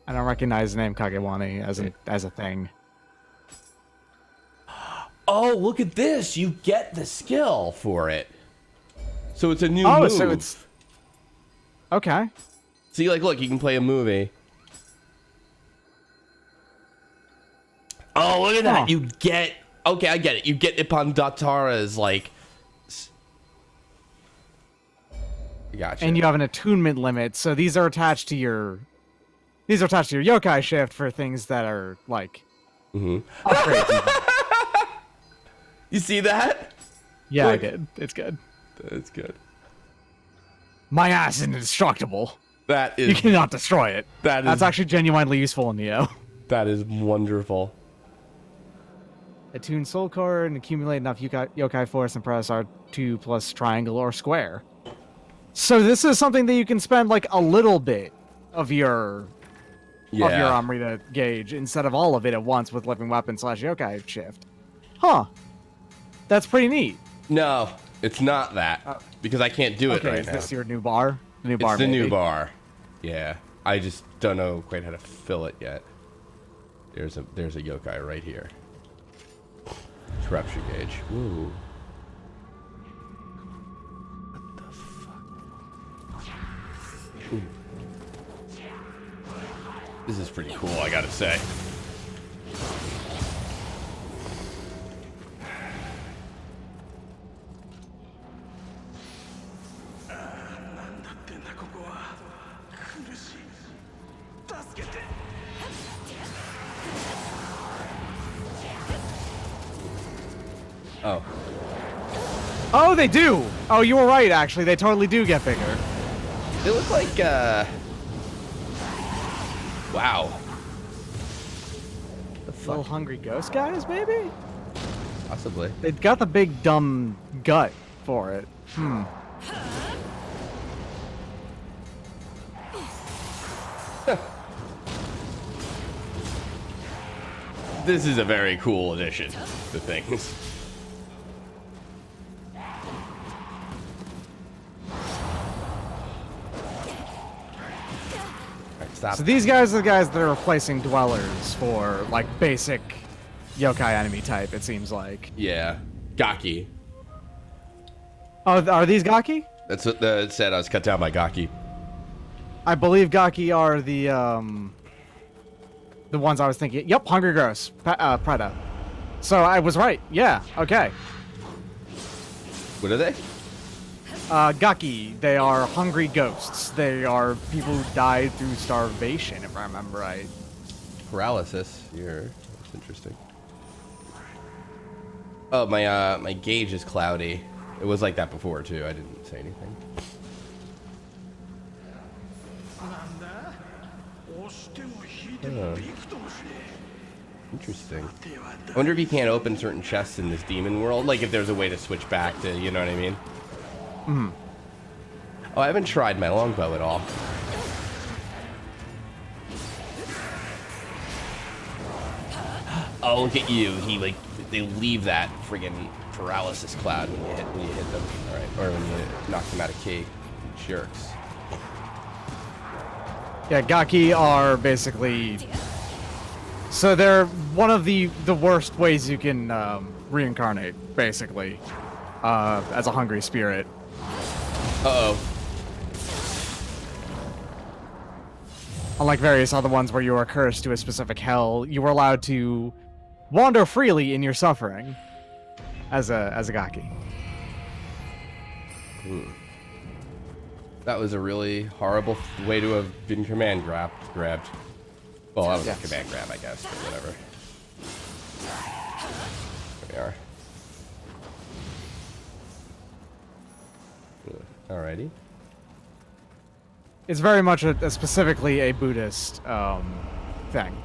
Speaker 2: I don't recognize the name Kagewani as a thing.
Speaker 1: Oh, look at this! You get the skill for it. So it's a new
Speaker 2: Oh,
Speaker 1: move.
Speaker 2: so it's okay.
Speaker 1: See, like, look, you can play a movie. Oh, look at that! You get. Okay, I get it. You get Ippon Datara's like. Gotcha.
Speaker 2: And you have an attunement limit, so these are attached to your yokai shift for things that are like upgrades.
Speaker 1: You see that?
Speaker 2: Yeah,
Speaker 1: Look.
Speaker 2: I did. It's good.
Speaker 1: That's good.
Speaker 2: My ass is indestructible.
Speaker 1: That
Speaker 2: You
Speaker 1: is.
Speaker 2: cannot destroy it. That's
Speaker 1: Is.
Speaker 2: actually genuinely useful in Nioh.
Speaker 1: That is wonderful.
Speaker 2: Attune soul core and accumulate enough yokai force and press R2 plus triangle or square. So this is something that you can spend like a little bit of your Amrita gauge instead of all of it at once with living weapon / yokai shift. Huh. That's pretty neat.
Speaker 1: No, it's not that because I can't do it
Speaker 2: Okay,
Speaker 1: right
Speaker 2: is
Speaker 1: now.
Speaker 2: this your new bar? The new bar.
Speaker 1: It's the new
Speaker 2: maybe?
Speaker 1: bar. Yeah, I just don't know quite how to fill it yet. There's a yokai right here. Corruption gauge. Woo. What the fuck? Ooh. This is pretty cool, I gotta say. Oh.
Speaker 2: Oh, they do. Oh, you were right. Actually, they totally do get bigger.
Speaker 1: They look like, wow. The
Speaker 2: Little
Speaker 1: fuck?
Speaker 2: hungry ghost guys, maybe?
Speaker 1: Possibly.
Speaker 2: They've got the big dumb gut for it.
Speaker 1: This is a very cool addition to things. Alright, stop.
Speaker 2: So these guys are the guys that are replacing dwellers for like basic yokai enemy type. It seems like.
Speaker 1: Yeah. Gaki.
Speaker 2: Oh, are these Gaki?
Speaker 1: That's what it said. I was cut down by Gaki.
Speaker 2: I believe Gaki are the ones I was thinking. Yep, Hungry Gross, Preda. So I was right. Yeah. Okay.
Speaker 1: What are they?
Speaker 2: Gaki. They are hungry ghosts. They are people who died through starvation, if I remember right.
Speaker 1: Paralysis. That's interesting. Oh, my gauge is cloudy. It was like that before too. I didn't say anything. Interesting. I wonder if you can't open certain chests in this demon world. Like if there's a way to switch back to, you know what I mean? Oh, I haven't tried my longbow at all. Oh, look at you. They leave that friggin' paralysis cloud when you hit them. Alright. Or when you knock them out of key. Jerks.
Speaker 2: Yeah, Gaki are basically. So they're one of the worst ways you can reincarnate, basically, as a hungry spirit.
Speaker 1: Uh-oh.
Speaker 2: Unlike various other ones where you are cursed to a specific hell, you are allowed to wander freely in your suffering as a Gaki.
Speaker 1: That was a really horrible way to have been command grabbed. Well, that was
Speaker 2: Yes.
Speaker 1: a command grab, I guess, but whatever. There we are. Alrighty.
Speaker 2: It's very much specifically a Buddhist thing.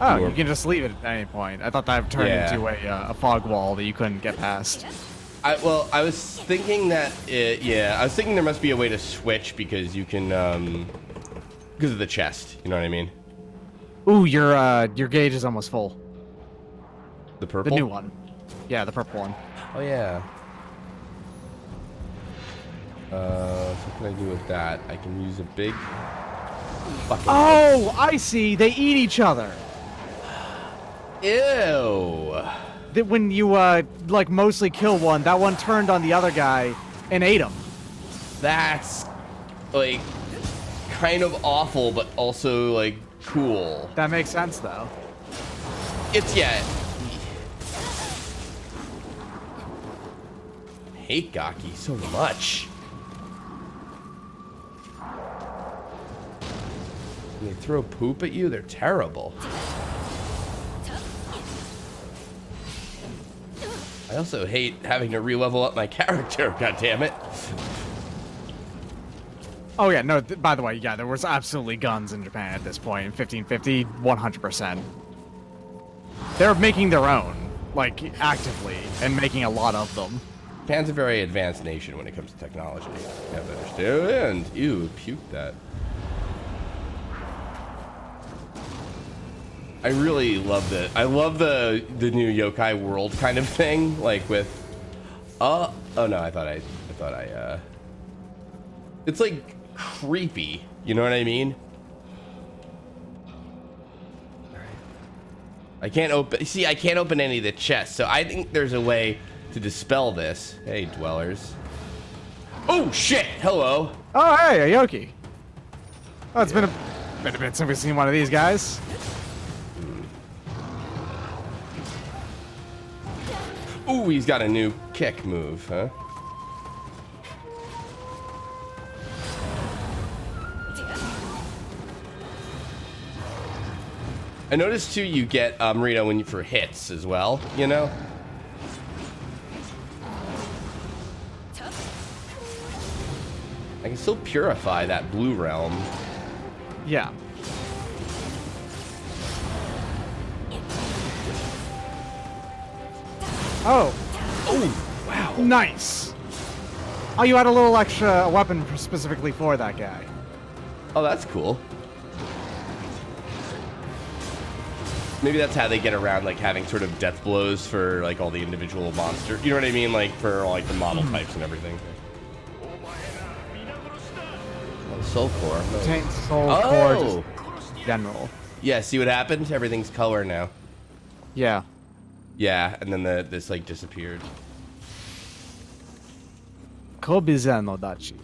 Speaker 2: Oh, you can just leave it at any point. I thought that turned
Speaker 1: Yeah.
Speaker 2: into a fog wall that you couldn't get past.
Speaker 1: I was thinking that I was thinking there must be a way to switch because you can because of the chest. You know what I mean?
Speaker 2: Ooh, your gauge is almost full.
Speaker 1: The purple.
Speaker 2: The new one. Yeah, the purple one.
Speaker 1: Oh yeah. So what can I do with that? I can use a big fucking.
Speaker 2: Oh, I see. They eat each other.
Speaker 1: Ew.
Speaker 2: That when you like mostly kill one, that one turned on the other guy and ate him.
Speaker 1: That's like kind of awful, but also like cool.
Speaker 2: That makes sense though.
Speaker 1: It's I hate Gaki so much. When they throw poop at you, they're terrible. I also hate having to re-level up my character, God damn it.
Speaker 2: Oh yeah, no, by the way, yeah, there was absolutely guns in Japan at this point in 1550, 100%. They're making their own, like, actively, and making a lot of them.
Speaker 1: Japan's a very advanced nation when it comes to technology. You have to understand. Ew, puked that. I really love it. I love the new yokai world kind of thing, like with oh no, I thought I it's like creepy, you know what I mean? I can't open any of the chests, so I think there's a way to dispel this. Hey, dwellers. Oh shit, hello.
Speaker 2: Oh hey, Aoki. Oh, it's been a bit since we've seen one of these guys.
Speaker 1: Ooh, he's got a new kick move, huh? I noticed too you get Rito when you for hits as well, you know? I can still purify that blue realm.
Speaker 2: Yeah. Oh.
Speaker 1: Oh, wow.
Speaker 2: Nice. Oh, you had a little extra weapon specifically for that guy.
Speaker 1: Oh, that's cool. Maybe that's how they get around like having sort of death blows for like all the individual monsters. You know what I mean? Like for all, like the model types and everything. Oh, soul core.
Speaker 2: Taint soul
Speaker 1: Oh.
Speaker 2: core just general.
Speaker 1: Yeah, see what happened? Everything's color now.
Speaker 2: Yeah.
Speaker 1: Yeah, and then this like disappeared.
Speaker 2: Kobizen no dachi.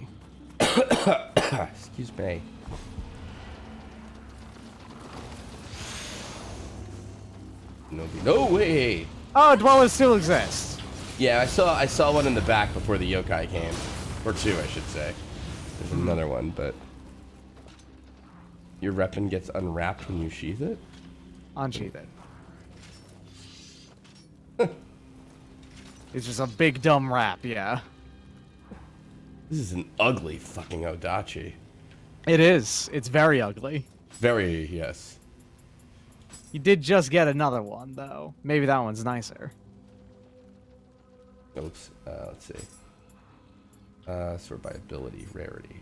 Speaker 1: Excuse me. No way.
Speaker 2: Oh, dwellers still exist.
Speaker 1: Yeah, I saw one in the back before the yokai came, or two, I should say. There's another one, but your weapon gets unwrapped when you sheath it.
Speaker 2: Unsheath it. It's just a big dumb wrap, yeah.
Speaker 1: This is an ugly fucking Odachi.
Speaker 2: It is. It's very ugly.
Speaker 1: Very, yes.
Speaker 2: You did just get another one, though. Maybe that one's nicer.
Speaker 1: Oops. Let's see. Sort by ability, rarity.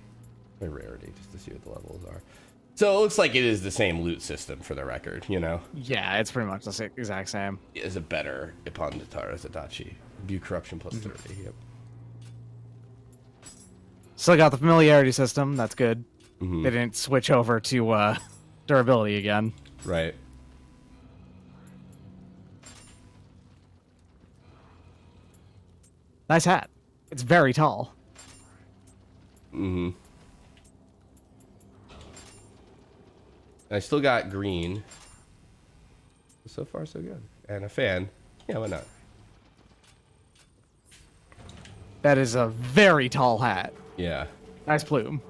Speaker 1: By rarity, just to see what the levels are. So it looks like it is the same loot system for the record, you know?
Speaker 2: Yeah, it's pretty much the exact same.
Speaker 1: It is a better Ippon Datara's Adachi. View corruption plus 30, yep.
Speaker 2: Still got the familiarity system. That's good.
Speaker 1: Mhm.
Speaker 2: They didn't switch over to durability again.
Speaker 1: Right.
Speaker 2: Nice hat. It's very tall.
Speaker 1: Mm-hmm. I still got green. So far, so good. And a fan. Yeah, why not?
Speaker 2: That is a very tall hat.
Speaker 1: Yeah.
Speaker 2: Nice plume.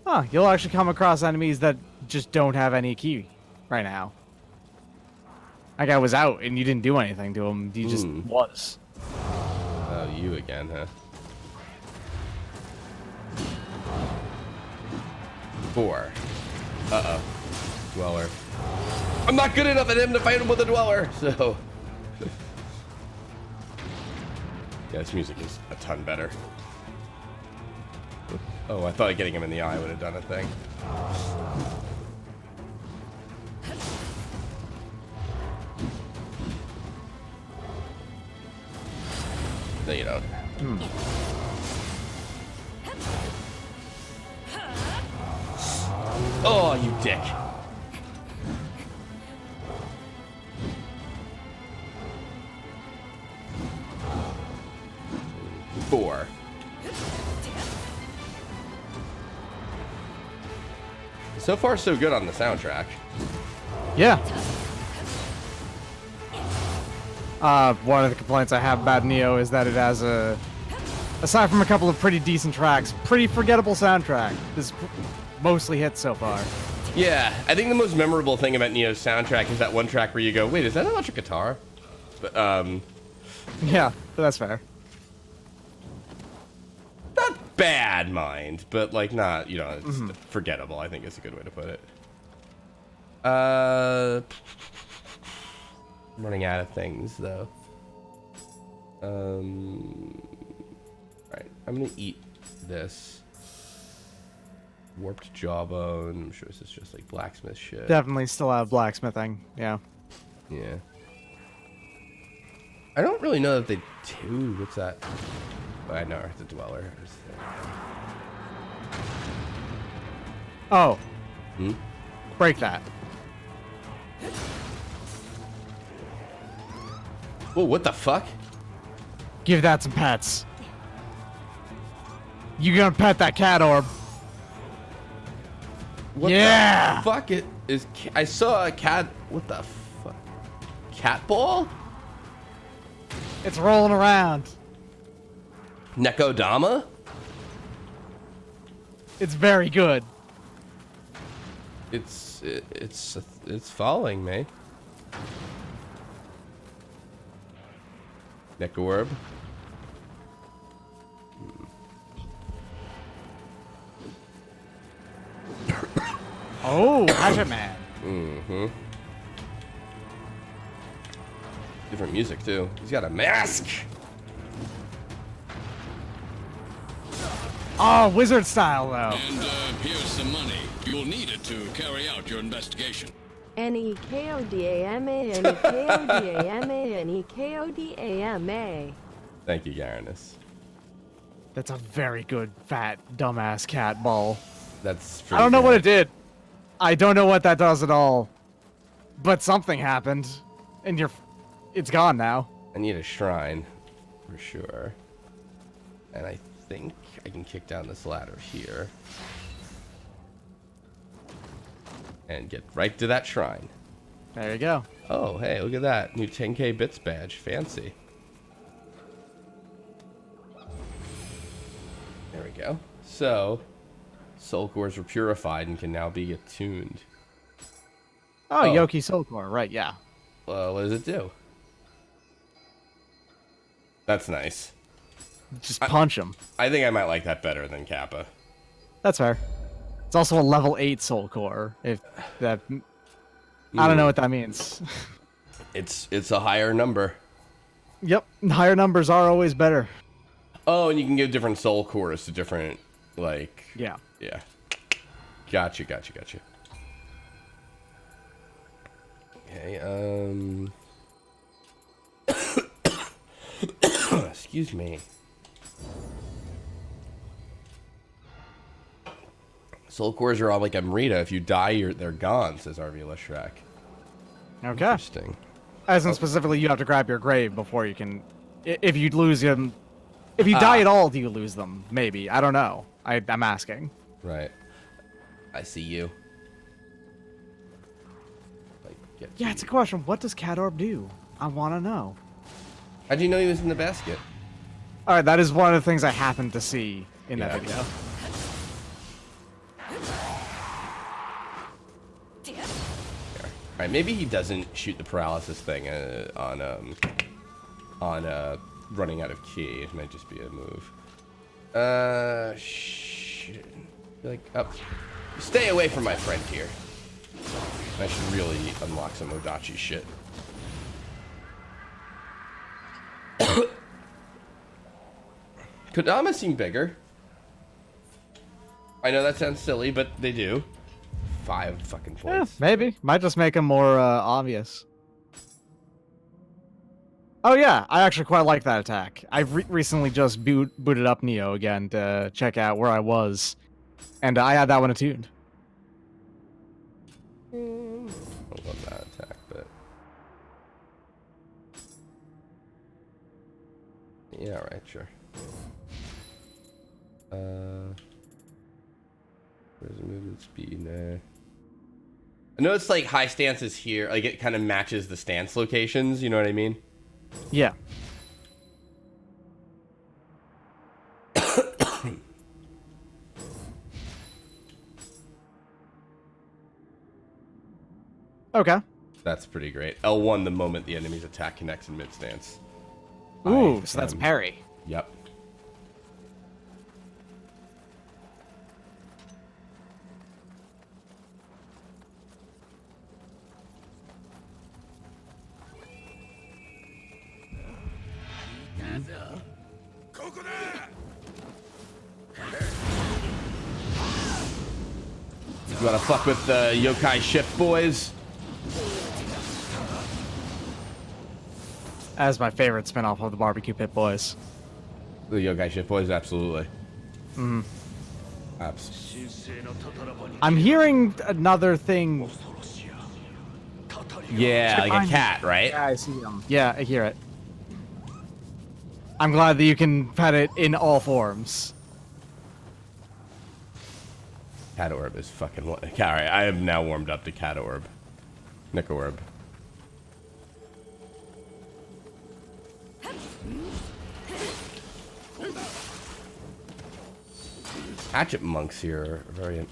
Speaker 2: Huh, you'll actually come across enemies that just don't have any key right now. That guy was out and you didn't do anything to him. He just was.
Speaker 1: Oh, you again, huh? 4. Uh-oh. Dweller. I'm not good enough at him to fight him with a Dweller, so... Yeah, this music is a ton better. Oh, I thought getting him in the eye would have done a thing. No, you don't. Oh, you dick. Four. So far, so good on the soundtrack.
Speaker 2: Yeah. One of the complaints I have about Nioh is that it has aside from a couple of pretty decent tracks, pretty forgettable soundtrack. This mostly hits so far.
Speaker 1: Yeah, I think the most memorable thing about Nioh's soundtrack is that one track where you go, wait, is that an electric guitar? But,
Speaker 2: Yeah, but that's fair.
Speaker 1: not bad, mind, but, like, not, you know, it's forgettable, I think is a good way to put it. I'm running out of things, though. Right, I'm gonna eat this. Warped jawbone. I'm sure this is just like blacksmith shit.
Speaker 2: Definitely still have blacksmithing. Yeah.
Speaker 1: Yeah. I don't really know that they do. What's that? Oh, I know it's a dweller.
Speaker 2: Oh. Break that.
Speaker 1: Whoa, what the fuck?
Speaker 2: Give that some pets. You gonna pet that cat orb?
Speaker 1: What
Speaker 2: Yeah!
Speaker 1: the fuck it is? I saw a cat. What the fuck? Cat ball?
Speaker 2: It's rolling around.
Speaker 1: Nekodama?
Speaker 2: It's very good.
Speaker 1: It's falling, mate. Nekorb.
Speaker 2: Oh, Hatchet Man.
Speaker 1: Mm-hmm. Different music, too. He's got a mask!
Speaker 2: Oh, wizard style, though.
Speaker 5: And here's some money. You'll need it to carry out your investigation.
Speaker 6: Nekodama, Nekodama, Nekodama.
Speaker 1: Thank you, Garanus.
Speaker 2: That's a very good, fat, dumbass cat ball.
Speaker 1: That's
Speaker 2: I don't know what it did. I don't know what that does at all. But something happened. And it's gone now.
Speaker 1: I need a shrine, for sure. And I think I can kick down this ladder here. And get right to that shrine.
Speaker 2: There you go.
Speaker 1: Oh, hey, look at that. New 10k bits badge. Fancy. There we go. So, soul cores were purified and can now be attuned.
Speaker 2: Oh, Yoki Soul Core, right, yeah.
Speaker 1: Well, what does it do? That's nice.
Speaker 2: Just punch him.
Speaker 1: I think I might like that better than Kappa.
Speaker 2: That's fair. It's also a level 8 Soul Core, if that... I don't know what that means.
Speaker 1: It's a higher number.
Speaker 2: Yep, higher numbers are always better.
Speaker 1: Oh, and you can give different soul cores to different, like...
Speaker 2: Yeah.
Speaker 1: Yeah. Gotcha. Okay, excuse me. Soul cores are all like Amrita. If you die, they're gone, says RV Leshrak.
Speaker 2: Okay.
Speaker 1: Interesting.
Speaker 2: As in specifically, you have to grab your grave before you can... If you lose them... If you die at all, do you lose them? Maybe. I don't know. I'm asking.
Speaker 1: Right. I see you. Like,
Speaker 2: Yeah, it's a question. What does Cat Orb do? I want to know.
Speaker 1: How'd you know he was in the basket?
Speaker 2: Alright, that is one of the things I happened to see in that
Speaker 1: Yeah.
Speaker 2: video.
Speaker 1: Alright, maybe he doesn't shoot the paralysis thing on running out of ki. It might just be a move. Shit. Stay away from my friend here. I should really unlock some Odachi shit. Kodama seem bigger. I know that sounds silly, but they do. 5 fucking
Speaker 2: Yeah,
Speaker 1: points.
Speaker 2: maybe. Might just make them more obvious. Oh yeah, I actually quite like that attack. I recently just booted up Nioh again to check out where I was, and I had that one attuned.
Speaker 1: I love that attack, but yeah, right, sure. Where's the movement speed? Nah. I know it's like high stances here, like it kind of matches the stance locations. You know what I mean?
Speaker 2: Yeah. Okay.
Speaker 1: That's pretty great. L1 the moment the enemy's attack connects in mid stance.
Speaker 2: Ooh, so that's parry.
Speaker 1: Yep. You wanna fuck with the yokai shift, boys?
Speaker 2: As my favorite spinoff of the Barbecue Pit Boys.
Speaker 1: The yokai shift, boys, absolutely.
Speaker 2: Mm.
Speaker 1: Absolutely.
Speaker 2: I'm hearing another thing.
Speaker 1: Yeah, like a cat, right?
Speaker 2: Yeah, I see him. Yeah, I hear it. I'm glad that you can pet it in all forms.
Speaker 1: Cat orb is fucking. Alright, I have now warmed up to cat orb. Nick orb. Hatchet monks here are very.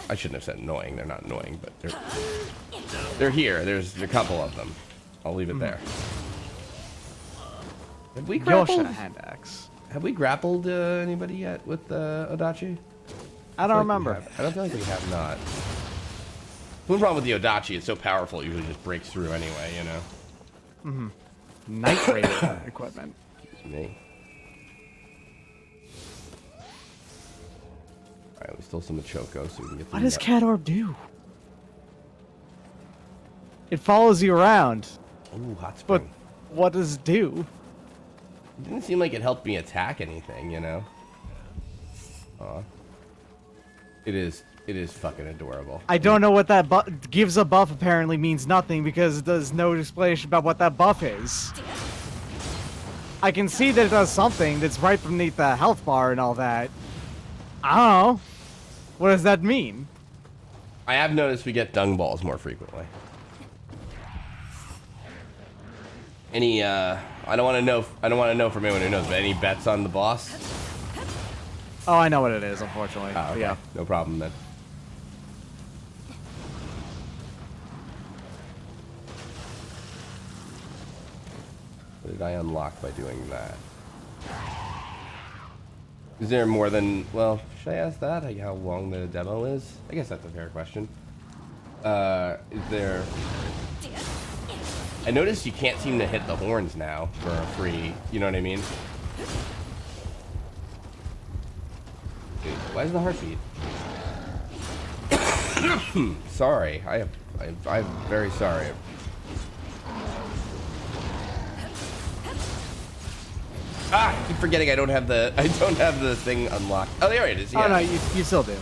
Speaker 1: I shouldn't have said annoying. They're not annoying, but they're here. There's a couple of them. I'll leave it there. Have we grappled?
Speaker 2: Hand axe.
Speaker 1: Have we grappled anybody yet with Odachi?
Speaker 2: I don't remember.
Speaker 1: I don't feel like we have not. One problem with the Odachi, it's so powerful, it usually just breaks through anyway, you know?
Speaker 2: Mm-hmm. Night rated equipment.
Speaker 1: Excuse me. Alright, we stole some of Choco so we can get the
Speaker 2: What does Cat Orb do? It follows you around.
Speaker 1: Ooh, hot
Speaker 2: But
Speaker 1: spring.
Speaker 2: what does it do?
Speaker 1: It didn't seem like it helped me attack anything, you know? Aw. It is fucking adorable.
Speaker 2: I don't know what that gives a buff apparently means nothing because there's no explanation about what that buff is. I can see that it does something that's right beneath the health bar and all that. I don't know. What does that mean?
Speaker 1: I have noticed we get dung balls more frequently. Any I don't want to know from anyone who knows, but any bets on the boss?
Speaker 2: Oh, I know what it is, unfortunately.
Speaker 1: Oh, okay.
Speaker 2: Yeah.
Speaker 1: No problem then. What did I unlock by doing that? Is there more than... Well, should I ask that? Like how long the demo is? I guess that's a fair question. Is there... I noticed you can't seem to hit the horns now for a free... You know what I mean? Dude, why is the heartbeat? Sorry, I'm very sorry. Ah, I keep forgetting I don't have the thing unlocked. Oh, there it is. Yeah.
Speaker 2: Oh no, you still do.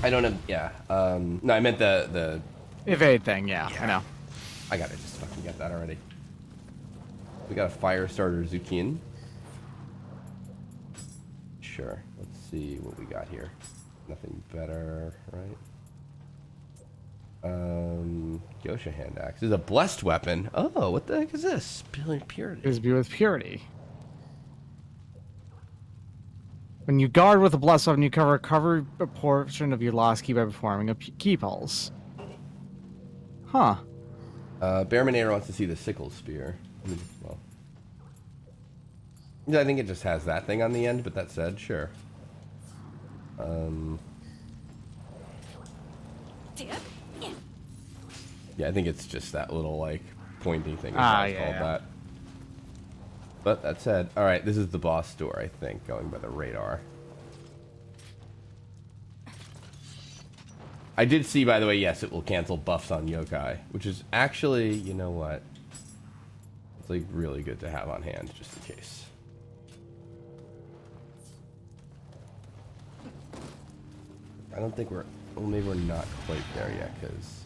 Speaker 1: I don't have. Yeah. No, I meant the.
Speaker 2: Evade thing, yeah, I know.
Speaker 1: I gotta just fucking get that already. We got a fire starter Zukin. Sure. Let's see what we got here. Nothing better, right? Gyosha hand axe. This is a blessed weapon. Oh, what the heck is this? Purity.
Speaker 2: Is be with purity. When you guard with a blessed weapon, you recover a portion of your lost key by performing a key pulse. Huh.
Speaker 1: Bearmanator wants to see the sickle spear. I mean, well, yeah, I think it just has that thing on the end. But that said, sure. Yeah, I think it's just that little like pointy thing. It's called that. But that said, all right, this is the boss door, I think, going by the radar. I did see, by the way, yes, it will cancel buffs on yokai, which is actually, you know what? It's like really good to have on hand, just in case. I don't think we're, well, maybe we're not quite there yet, because...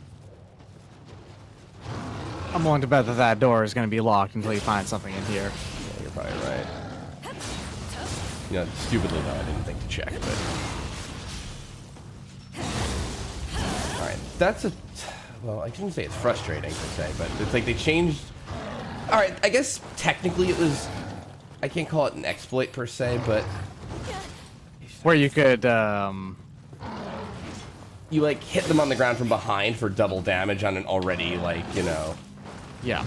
Speaker 2: I'm willing to bet that that door is going to be locked until you find something in here.
Speaker 1: Yeah, you're probably right. You know, stupidly though, I didn't think to check, but... Alright, that's a... Well, I shouldn't say it's frustrating, per se, but it's like they changed... Alright, I guess technically it was... I can't call it an exploit, per se, but...
Speaker 2: Where you could,
Speaker 1: You, like, hit them on the ground from behind for double damage on an already, like, you know...
Speaker 2: Yeah.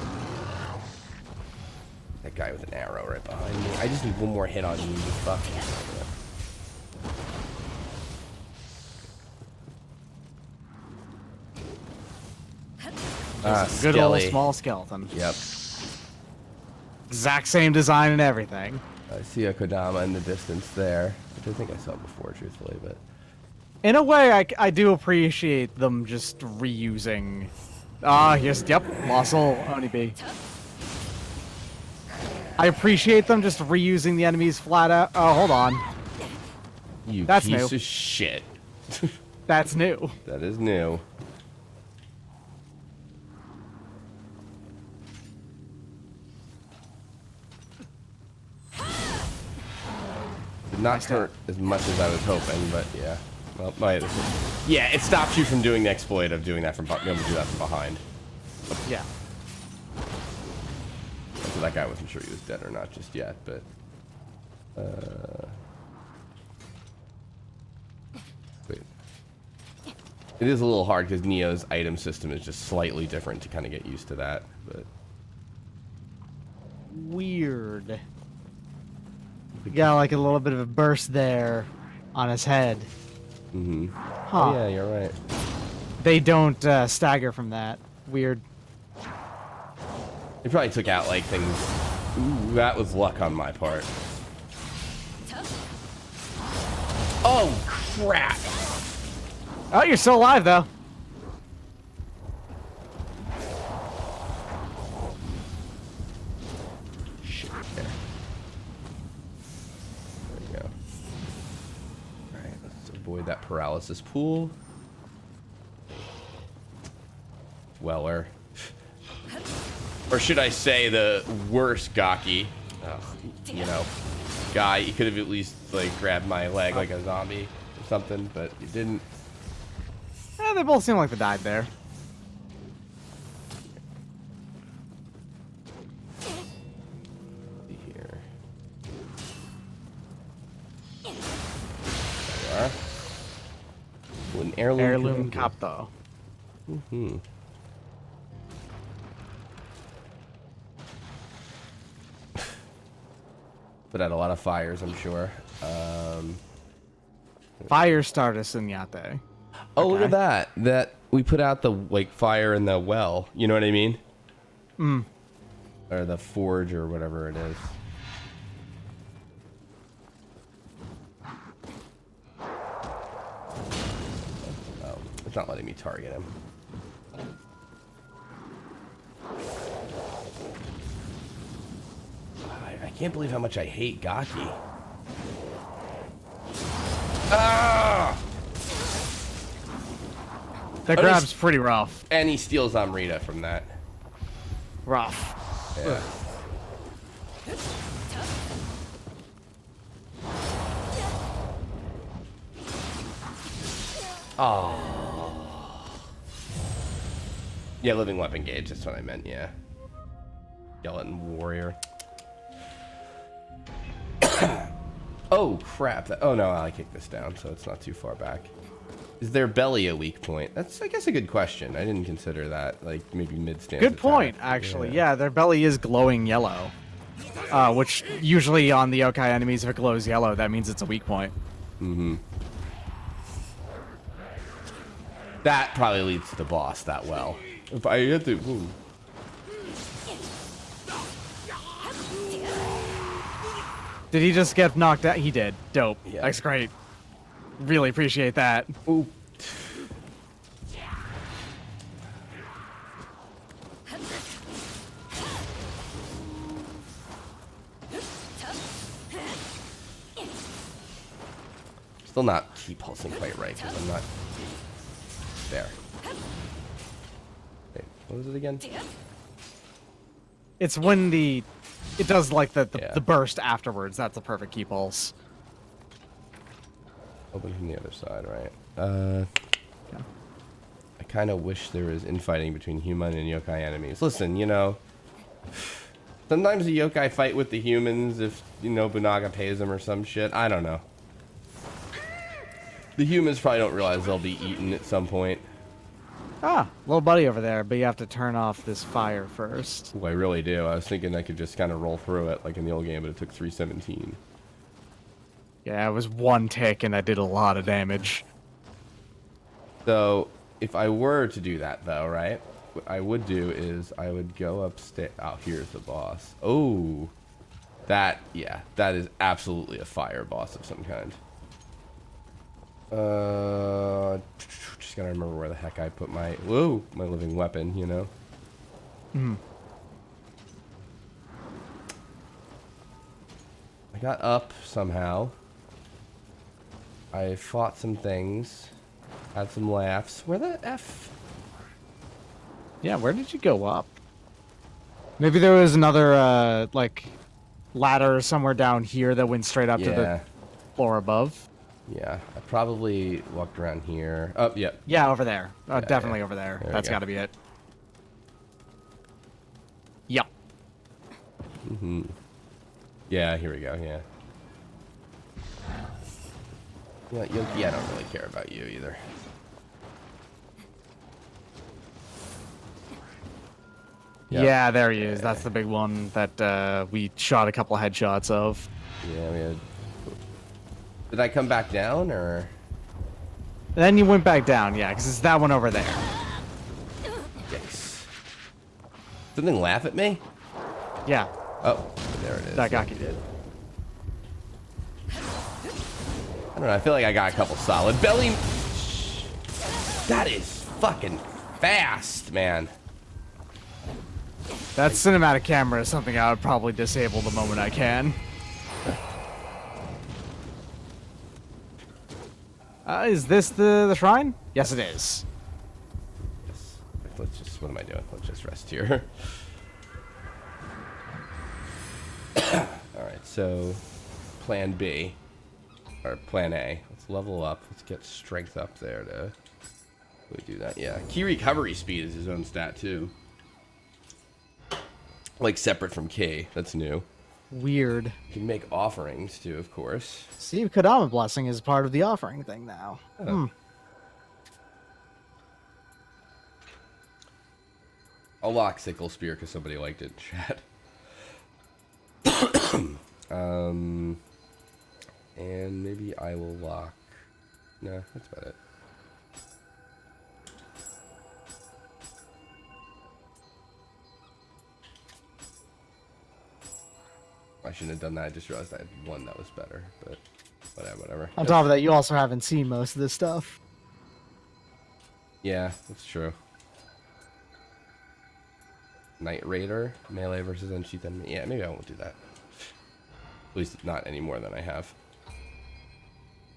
Speaker 1: That guy with an arrow right behind me. I just need one more hit on you, you fuck.
Speaker 2: Good old
Speaker 1: Skelly.
Speaker 2: small skeleton.
Speaker 1: Yep.
Speaker 2: Exact same design and everything.
Speaker 1: I see a Kodama in the distance there, which I think I saw before, truthfully, but...
Speaker 2: In a way, I do appreciate them just reusing... here's... Yep, Mossel Onibi. I appreciate them just reusing the enemies flat out... Oh, hold on.
Speaker 1: You
Speaker 2: That's
Speaker 1: piece
Speaker 2: new.
Speaker 1: of shit.
Speaker 2: That's new.
Speaker 1: That is new. Did not hurt as much as I was hoping, but yeah. Well, yeah, it stops you from doing the exploit of doing that from being able to do that from behind.
Speaker 2: Yeah.
Speaker 1: So that guy wasn't sure he was dead or not just yet, but wait. It is a little hard because Nioh's item system is just slightly different to kind of get used to that, but
Speaker 2: Weird. You got like a little bit of a burst there on his head.
Speaker 1: mm-hmm.
Speaker 2: Huh.
Speaker 1: Oh, yeah, you're right.
Speaker 2: They don't stagger from that. Weird.
Speaker 1: They probably took out like things. Ooh, that was luck on my part. Oh crap!
Speaker 2: Oh, you're still alive though.
Speaker 1: Shit. There. There we go. All right, let's avoid that paralysis pool. Weller. Or should I say the worst Gaki, you know, guy. You could have at least like grabbed my leg like a zombie or something, but you didn't.
Speaker 2: They both seem like they died there.
Speaker 1: See here. There we are. Ooh, an
Speaker 2: Heirloom Kapto.
Speaker 1: Mm-hmm. Put out a lot of fires, I'm sure.
Speaker 2: Fire Stardust in Yate.
Speaker 1: Oh, look at that! That we put out the like fire in the well. You know what I mean?
Speaker 2: Mm.
Speaker 1: Or the forge, or whatever it is. Oh, it's not letting me target him. I can't believe how much I hate Gaki. Ah!
Speaker 2: That
Speaker 1: Oh,
Speaker 2: grab's pretty rough.
Speaker 1: And he steals Amrita from that.
Speaker 2: Rough.
Speaker 1: Yeah. Oh. Yeah, living weapon gauge. That's what I meant. Yeah. Skeleton warrior. Oh, crap. Oh, no, I kicked this down, so it's not too far back. Is their belly a weak point? That's, I guess, a good question. I didn't consider that, like, maybe mid-stance
Speaker 2: Good
Speaker 1: attack.
Speaker 2: point, actually. Yeah, their belly is glowing yellow. Which usually on the yokai enemies, if it glows yellow, that means it's a weak point.
Speaker 1: Mm-hmm. That probably leads to the boss that well. If I had to... Ooh.
Speaker 2: Did he just get knocked out? He did. Dope.
Speaker 1: Yeah.
Speaker 2: That's great. Really appreciate that.
Speaker 1: Ooh. Still not key pulsing quite right because I'm not there. Wait, what was it again?
Speaker 2: It's when it does like the
Speaker 1: Yeah.
Speaker 2: burst afterwards. That's a perfect key pulse.
Speaker 1: Open from the other side, right? I kind of wish there was infighting between human and yokai enemies. Listen, you know, sometimes the yokai fight with the humans if, you know, Bunaga pays them or some shit. I don't know. The humans probably don't realize they'll be eaten at some point.
Speaker 2: Ah, little buddy over there, but you have to turn off this fire first.
Speaker 1: Ooh, I really do. I was thinking I could just kind of roll through it like in the old game, but it took 317.
Speaker 2: Yeah, it was one tick and that did a lot of damage.
Speaker 1: So, if I were to do that, though, right? What I would do is I would go upstairs. Oh, here's the boss. Oh, that is absolutely a fire boss of some kind. Just gotta remember where the heck I put my living weapon, you know? I got up somehow. I fought some things. Had some laughs. Where the F?
Speaker 2: Yeah, where did you go up? Maybe there was another, like, ladder somewhere down here that went straight up to the floor above.
Speaker 1: Yeah, I probably walked around here. Oh, yeah.
Speaker 2: Yeah, over there. Definitely
Speaker 1: yeah.
Speaker 2: over there.
Speaker 1: There we
Speaker 2: That's
Speaker 1: go.
Speaker 2: got to be it. Yep.
Speaker 1: Mm-hmm. Yeah, here we go, yeah. Yeah, Yoki, I don't really care about you either. Yep.
Speaker 2: Yeah, there he is. That's the big one that we shot a couple of headshots of.
Speaker 1: Yeah, we had... Did I come back down, or...?
Speaker 2: Then you went back down, yeah, because it's that one over there.
Speaker 1: Yikes. Something laugh at me?
Speaker 2: Yeah,
Speaker 1: Oh, there it is.
Speaker 2: that Gaki did.
Speaker 1: I don't know, I feel like I got a couple solid belly... That is fucking fast, man.
Speaker 2: That cinematic camera is something I would probably disable the moment I can. Is this the shrine? Yes, it is.
Speaker 1: Yes. Let's just... What am I doing? Let's just rest here. Alright, so... Plan B. Or Plan A. Let's level up. Let's get strength up there to... We do that, yeah. Key recovery speed is his own stat, too. Like, separate from K. That's new.
Speaker 2: Weird.
Speaker 1: You can make offerings, too, of course.
Speaker 2: See, Kodama Blessing is part of the offering thing now.
Speaker 1: Oh. I'll lock Sickle Spear because somebody liked it in chat. And maybe I will lock... No, that's about it. I shouldn't have done that. I just realized I had one that was better, but whatever.
Speaker 2: On top of that, you also haven't seen most of this stuff.
Speaker 1: Yeah, that's true. Knight Raider, melee versus unsheath enemy. Yeah, maybe I won't do that. At least not any more than I have.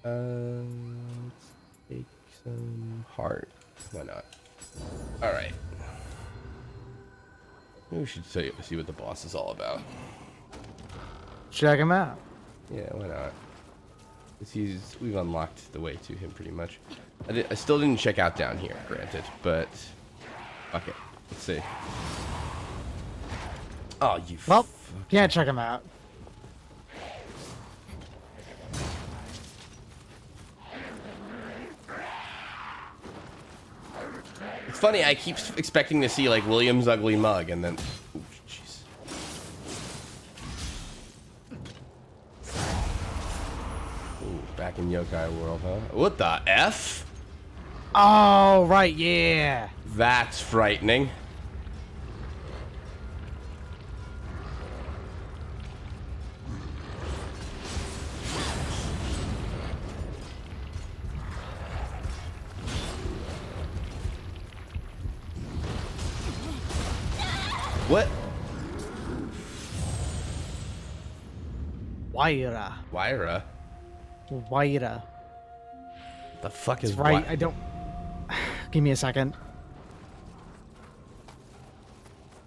Speaker 1: Let's take some heart. Why not? Alright. Maybe we should see what the boss is all about.
Speaker 2: Check him out.
Speaker 1: Yeah, why not? We've unlocked the way to him pretty much. I still didn't check out down here, granted, but fuck it. Let's see. Oh, you.
Speaker 2: Well, can't check him out.
Speaker 1: It's funny, I keep expecting to see, like, William's ugly mug, and then... Ooh, jeez. Ooh, back in yokai world, huh? What the F?
Speaker 2: Oh, right, yeah.
Speaker 1: That's frightening. What?
Speaker 2: Waira.
Speaker 1: Wyra?
Speaker 2: Waira.
Speaker 1: The fuck is
Speaker 2: That's right,
Speaker 1: Wy-
Speaker 2: I don't... Give me a second.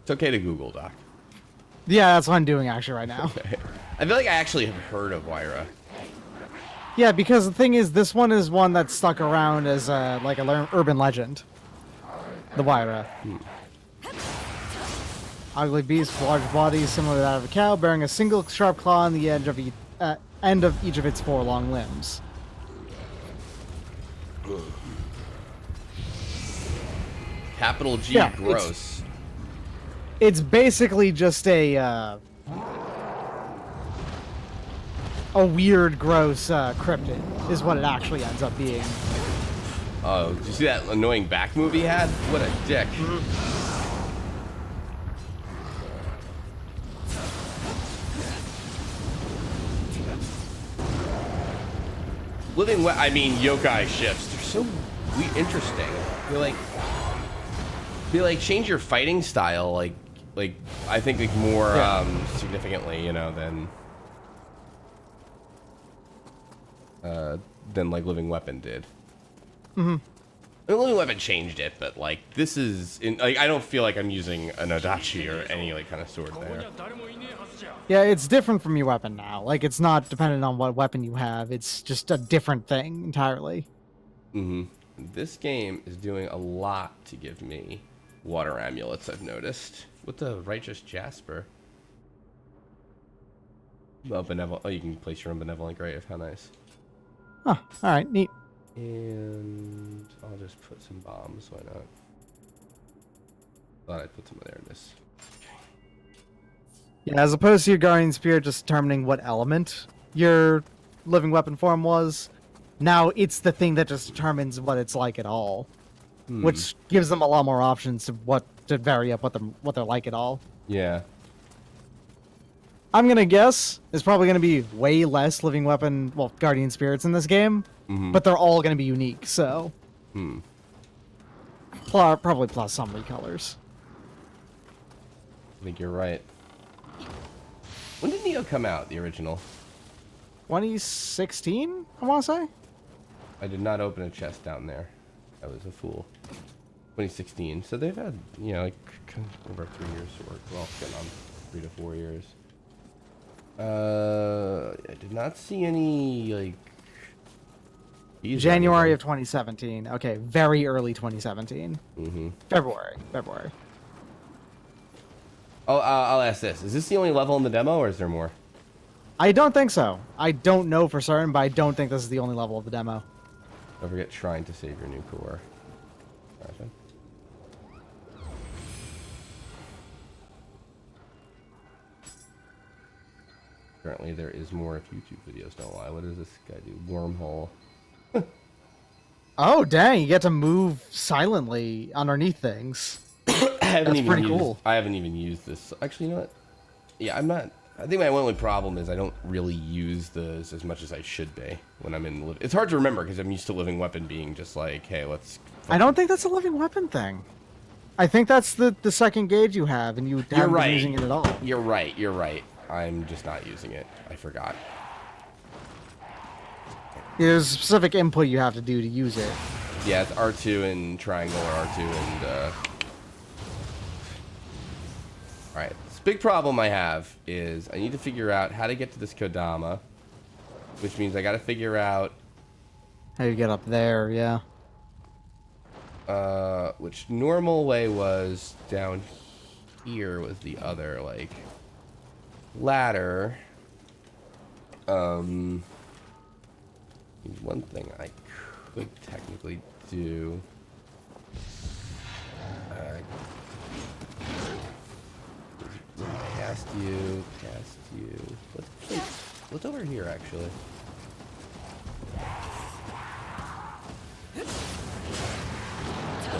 Speaker 1: It's okay to Google, Doc.
Speaker 2: Yeah, that's what I'm doing actually right now.
Speaker 1: I feel like I actually have heard of Wyra.
Speaker 2: Yeah, because the thing is, this one is one that's stuck around as like a urban legend. The Waira. Ugly beast, large body, similar to that of a cow, bearing a single sharp claw on the end of each of its 4 long limbs.
Speaker 1: Capital G,
Speaker 2: Yeah,
Speaker 1: gross.
Speaker 2: It's basically just a weird, gross cryptid, is what it actually ends up being.
Speaker 1: Oh, did you see that annoying back move he had? What a dick. I mean, yokai shifts. They're so interesting. They like change your fighting style, like I think like more significantly, you know, than like Living Weapon did. Mm-hmm. Living Weapon changed it, but like this is like I don't feel like I'm using an Adachi or any like kind of sword there.
Speaker 2: Yeah, it's different from your weapon now. Like, it's not dependent on what weapon you have. It's just a different thing entirely.
Speaker 1: Mm-hmm. This game is doing a lot to give me water amulets, I've noticed. With the Righteous Jasper. Oh, benevolent. Oh, you can place your own benevolent grave. How nice.
Speaker 2: Oh, alright, neat.
Speaker 1: And I'll just put some bombs. Why not? Thought I'd put some of there in this.
Speaker 2: Yeah, as opposed to your Guardian Spirit just determining what element your living weapon form was, now it's the thing that just determines what it's like at all. Which gives them a lot more options to vary up what they're like at all.
Speaker 1: Yeah.
Speaker 2: I'm gonna guess there's probably gonna be way less living weapon, well, Guardian Spirits in this game, but they're all gonna be unique, so. Probably plus some recolors.
Speaker 1: I think you're right. When did Nioh come out, the original?
Speaker 2: 2016, I want to say?
Speaker 1: I did not open a chest down there. I was a fool. 2016. So they've had, you know, like over 3 years to work. Well, getting on 3 to 4 years. I did not see any, like...
Speaker 2: January of 2017. Okay, very early 2017. February.
Speaker 1: Oh, I'll ask this. Is this the only level in the demo, or is there more?
Speaker 2: I don't think so. I don't know for certain, but I don't think this is the only level of the demo.
Speaker 1: Don't forget trying to save your new core. Gotcha. Apparently there is more if YouTube videos don't lie. What does this guy do? Wormhole.
Speaker 2: Oh, dang, you get to move silently underneath things. That's pretty cool.
Speaker 1: I haven't even used this. Actually, you know what? Yeah, I'm not. I think my only problem is I don't really use this as much as I should be when I'm in. It's hard to remember because I'm used to Living Weapon being just like, hey, let's.
Speaker 2: I don't think that's a living weapon thing. I think that's the second gauge you have, and you haven't been using it at all.
Speaker 1: You're right. You're right. I'm just not using it. I forgot.
Speaker 2: There's a specific input you have to do to use it.
Speaker 1: Yeah, it's R2 and triangle or R2 and. All right. This big problem I have is I need to figure out how to get to this Kodama, which means I got to figure out
Speaker 2: How you get up there, yeah.
Speaker 1: which normal way was down here was the other like ladder. One thing I could technically do you, cast you. What's over here, actually? Killed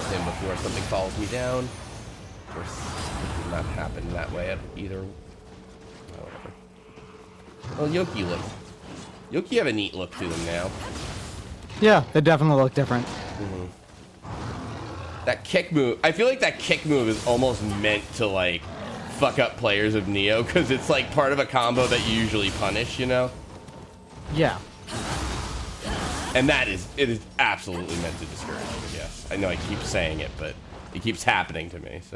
Speaker 1: him before something follows me down. Of course, it did not happen that way at either. Oh, whatever. Well, Yoki have a neat look to them now.
Speaker 2: Yeah, they definitely look different.
Speaker 1: That kick move, I feel like that kick move is almost meant to like fuck up players of Nioh because it's like part of a combo that you usually punish, you know?
Speaker 2: Yeah.
Speaker 1: And it is absolutely meant to discourage you, I guess. I know I keep saying it, but it keeps happening to me, so.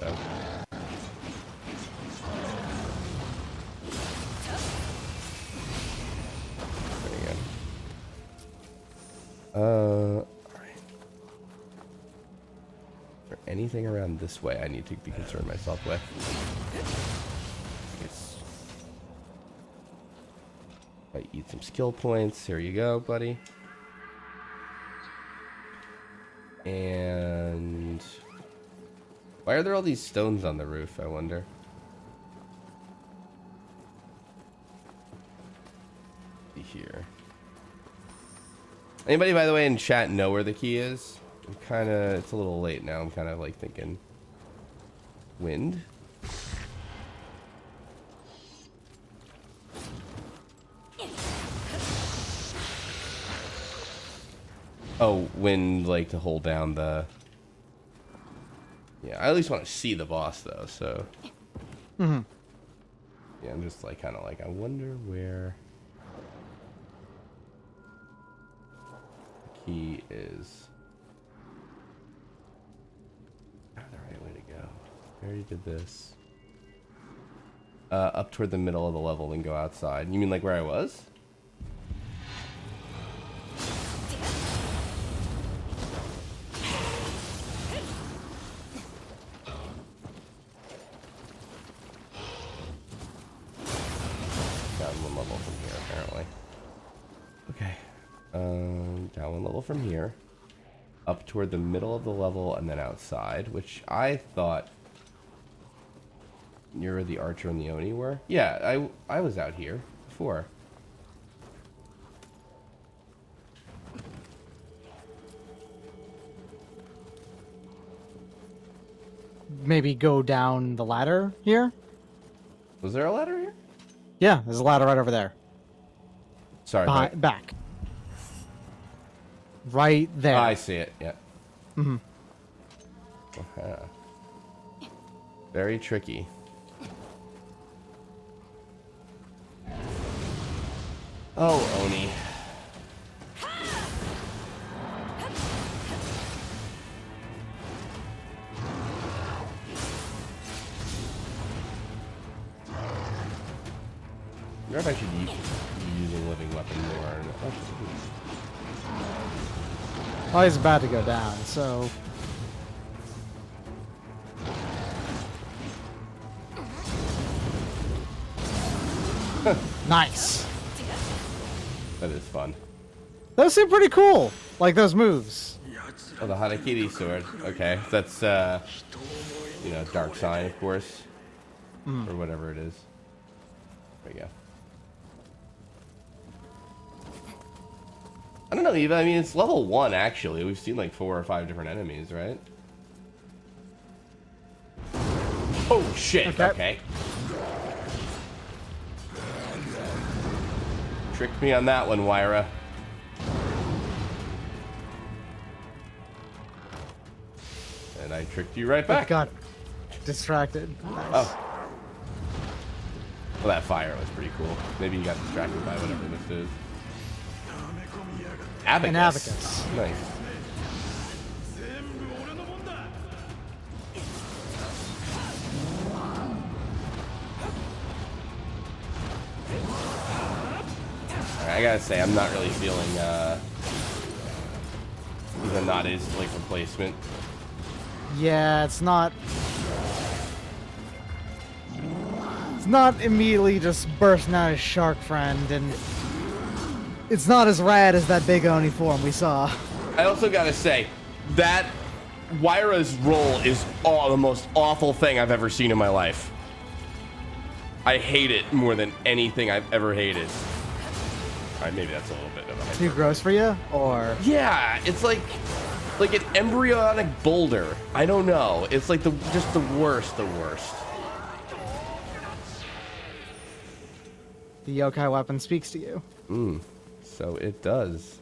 Speaker 1: There you go. Alright. Is there anything around this way I need to be concerned myself with? I guess. I eat some skill points. Here you go, buddy. And why are there all these stones on the roof, I wonder? Here. Anybody, by the way, in chat know where the key is? It's a little late now. I'm kind of like thinking wind. Oh, wind, like to hold down the... Yeah, I at least want to see the boss though, so...
Speaker 2: Mm-hmm.
Speaker 1: Yeah, I'm just like, kind of like, I wonder where the key is. The right way to go. I already did this. Up toward the middle of the level and go outside. You mean like where I was? Down one level from here, apparently. Okay. Down one level from here. Up toward the middle of the level and then outside, which I thought near the Archer and the Oni were. Yeah, I was out here before.
Speaker 2: Maybe go down the ladder here?
Speaker 1: Was there a ladder here?
Speaker 2: Yeah, there's a ladder right over there.
Speaker 1: Sorry.
Speaker 2: Back. Right there.
Speaker 1: I see it, yeah.
Speaker 2: Mm-hmm.
Speaker 1: Very tricky. Oh, Oni. I wonder if I should be using living weapon more.
Speaker 2: Oh, he's about to go down, so... Nice.
Speaker 1: That is fun.
Speaker 2: Those seem pretty cool. Like those moves.
Speaker 1: Oh, the Harakiri sword. Okay, that's you know, dark sign, of course, or whatever it is. There you go. I don't know, Eva. I mean, it's level 1 actually. We've seen like 4 or 5 different enemies, right? Oh shit! Okay. Tricked me on that one, Wyra. And I tricked you right back.
Speaker 2: Got distracted. Nice.
Speaker 1: Oh. Well, that fire was pretty cool. Maybe you got distracted by whatever this is. Abacus.
Speaker 2: An abacus.
Speaker 1: Nice. I gotta say, I'm not really feeling the Nade's like replacement.
Speaker 2: Yeah, it's not immediately just bursting out his shark friend, and it's not as rad as that big Oni form we saw.
Speaker 1: I also gotta say, that Wyra's roll is the most awful thing I've ever seen in my life. I hate it more than anything I've ever hated. All right, maybe that's a little bit of a...
Speaker 2: Too gross for you, or?
Speaker 1: Yeah, it's like an embryonic boulder. I don't know. It's like just the worst.
Speaker 2: The yokai weapon speaks to you.
Speaker 1: So it does.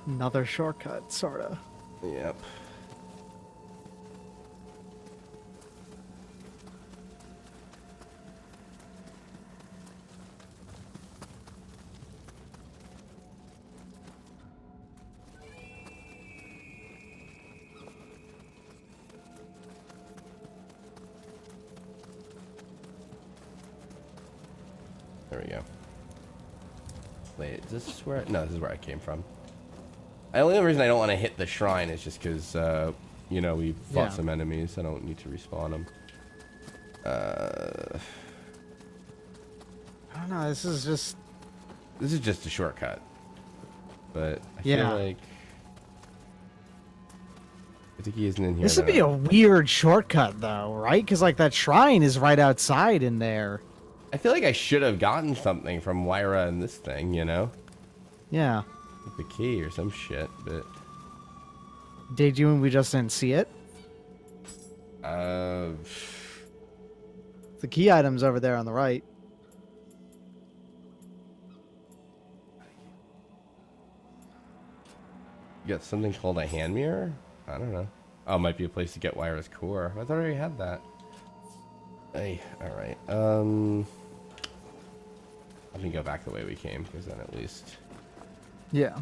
Speaker 2: Another shortcut, sorta.
Speaker 1: Yep. There we go. Wait, is this where... No, this is where I came from. The only reason I don't want to hit the shrine is just because, you know, we fought some enemies. I don't need to respawn them.
Speaker 2: I don't know, this is just
Speaker 1: a shortcut. But I
Speaker 2: Yeah.
Speaker 1: feel like... I think he isn't in here.
Speaker 2: This would be a weird shortcut, though, right? Because, like, that shrine is right outside in there.
Speaker 1: I feel like I should have gotten something from Wyra and this thing, you know?
Speaker 2: Yeah.
Speaker 1: Like the key or some shit, but...
Speaker 2: Did you and we just didn't see it?
Speaker 1: Uh...
Speaker 2: The key item's over there on the right.
Speaker 1: You got something called a hand mirror? I don't know. Oh, it might be a place to get Wyra's core. I thought I already had that. Hey, alright. Let me go back the way we came, because then at least...
Speaker 2: Yeah.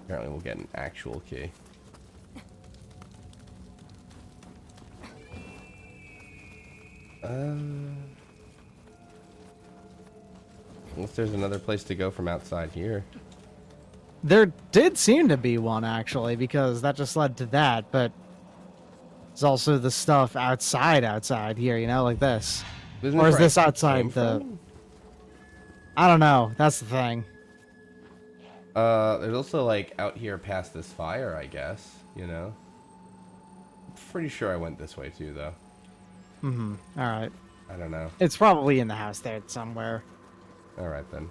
Speaker 1: Apparently we'll get an actual key. Unless there's another place to go from outside here.
Speaker 2: There did seem to be one, actually, because that just led to that, but... There's also the stuff outside here, you know, like this.
Speaker 1: Isn't
Speaker 2: Or is
Speaker 1: where
Speaker 2: this
Speaker 1: I
Speaker 2: outside
Speaker 1: came
Speaker 2: the...
Speaker 1: from?
Speaker 2: I don't know, that's the thing.
Speaker 1: There's also, like, out here past this fire, I guess, you know? I'm pretty sure I went this way, too, though.
Speaker 2: Alright.
Speaker 1: I don't know.
Speaker 2: It's probably in the house there somewhere.
Speaker 1: Alright, then.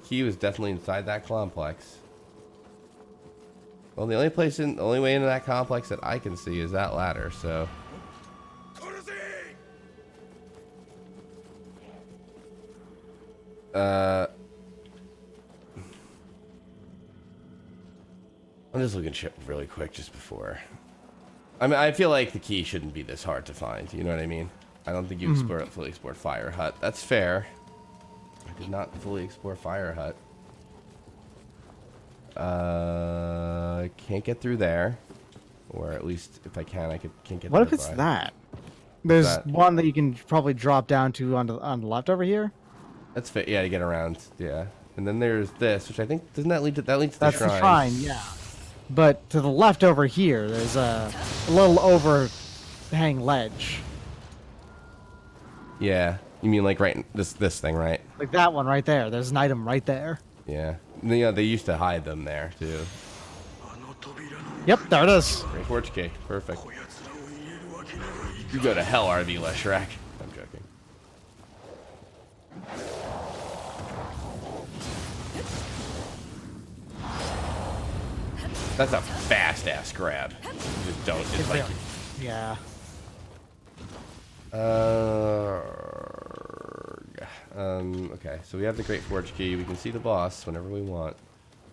Speaker 1: Key was definitely inside that complex. Well, the only way into that complex that I can see is that ladder, so... I'm just looking shit really quick just before. I mean, I feel like the key shouldn't be this hard to find, you know what I mean? I don't think you fully explored Fire Hut. That's fair. I did not fully explore Fire Hut. Can't get through there. Or at least, if I can, can't get
Speaker 2: What
Speaker 1: through
Speaker 2: if it's
Speaker 1: by.
Speaker 2: that? There's
Speaker 1: that?
Speaker 2: one that you can probably drop down to on the left over here.
Speaker 1: That's fit. Yeah, to get around. Yeah. And then there's this, which I think, doesn't that lead to, that leads to
Speaker 2: That's
Speaker 1: the shrine?
Speaker 2: the shrine, yeah. But to the left over here, there's a little overhang ledge.
Speaker 1: Yeah. You mean like right, this thing, right?
Speaker 2: Like that one right there. There's an item right there.
Speaker 1: Yeah. Yeah, they used to hide them there, too.
Speaker 2: Yep, there it is.
Speaker 1: Great Forge Key. Perfect. You go to hell, RV Leshrek. I'm joking. That's a fast-ass grab. You just don't. It's like...
Speaker 2: Yeah.
Speaker 1: Okay, so we have the Great Forge Key. We can see the boss whenever we want.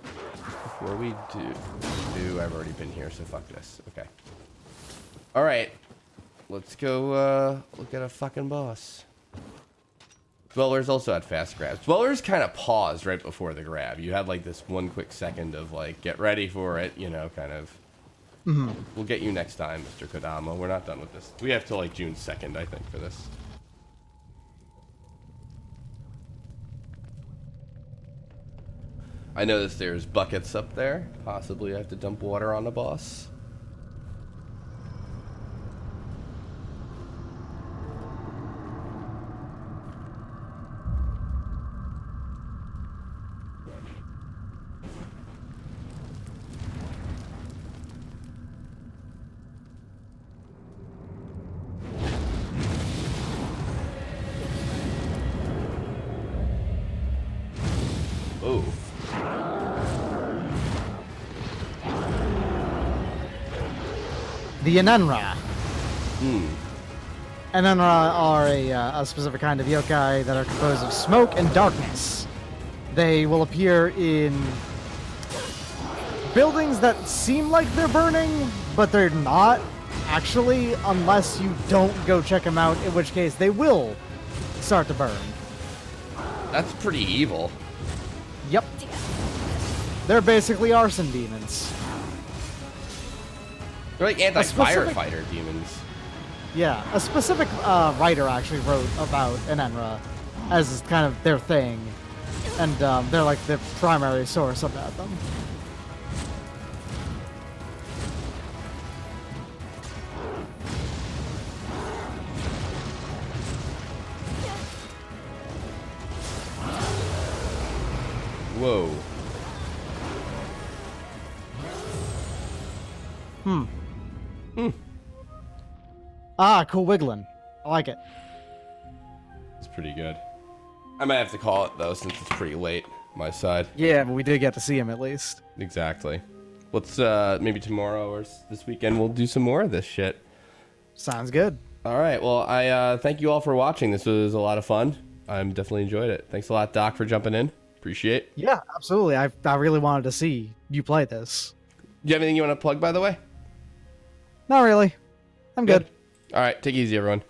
Speaker 1: Before we do, I've already been here, so fuck this. Okay. Alright. Let's go, look at a fucking boss. Dwellers also had fast grabs. Dwellers kind of paused right before the grab. You had, like, this one quick second of, like, get ready for it, you know, kind of. We'll get you next time, Mr. Kodama. We're not done with this. We have till, like, June 2nd, I think, for this. I noticed there's buckets up there. Possibly I have to dump water on the boss.
Speaker 2: the Enenra.
Speaker 1: Hmm.
Speaker 2: Enenra are a specific kind of yokai that are composed of smoke and darkness. They will appear in buildings that seem like they're burning, but they're not, actually, unless you don't go check them out, in which case they will start to burn.
Speaker 1: That's pretty evil.
Speaker 2: Yep. They're basically arson demons.
Speaker 1: They're like anti-firefighter demons.
Speaker 2: Yeah, a specific writer actually wrote about Enenra as kind of their thing, and they're like the primary source about them.
Speaker 1: Whoa.
Speaker 2: Ah, cool wiggling. I like it.
Speaker 1: It's pretty good. I might have to call it, though, since it's pretty late on my side.
Speaker 2: Yeah, but we did get to see him at least.
Speaker 1: Exactly. Let's, maybe tomorrow or this weekend we'll do some more of this shit.
Speaker 2: Sounds good.
Speaker 1: All right. Well, I thank you all for watching. This was a lot of fun. I definitely enjoyed it. Thanks a lot, Doc, for jumping in. Appreciate it.
Speaker 2: Yeah, absolutely. I really wanted to see you play this.
Speaker 1: Do you have anything you want to plug, by the way?
Speaker 2: Not really. I'm good.
Speaker 1: All right. Take it easy, everyone.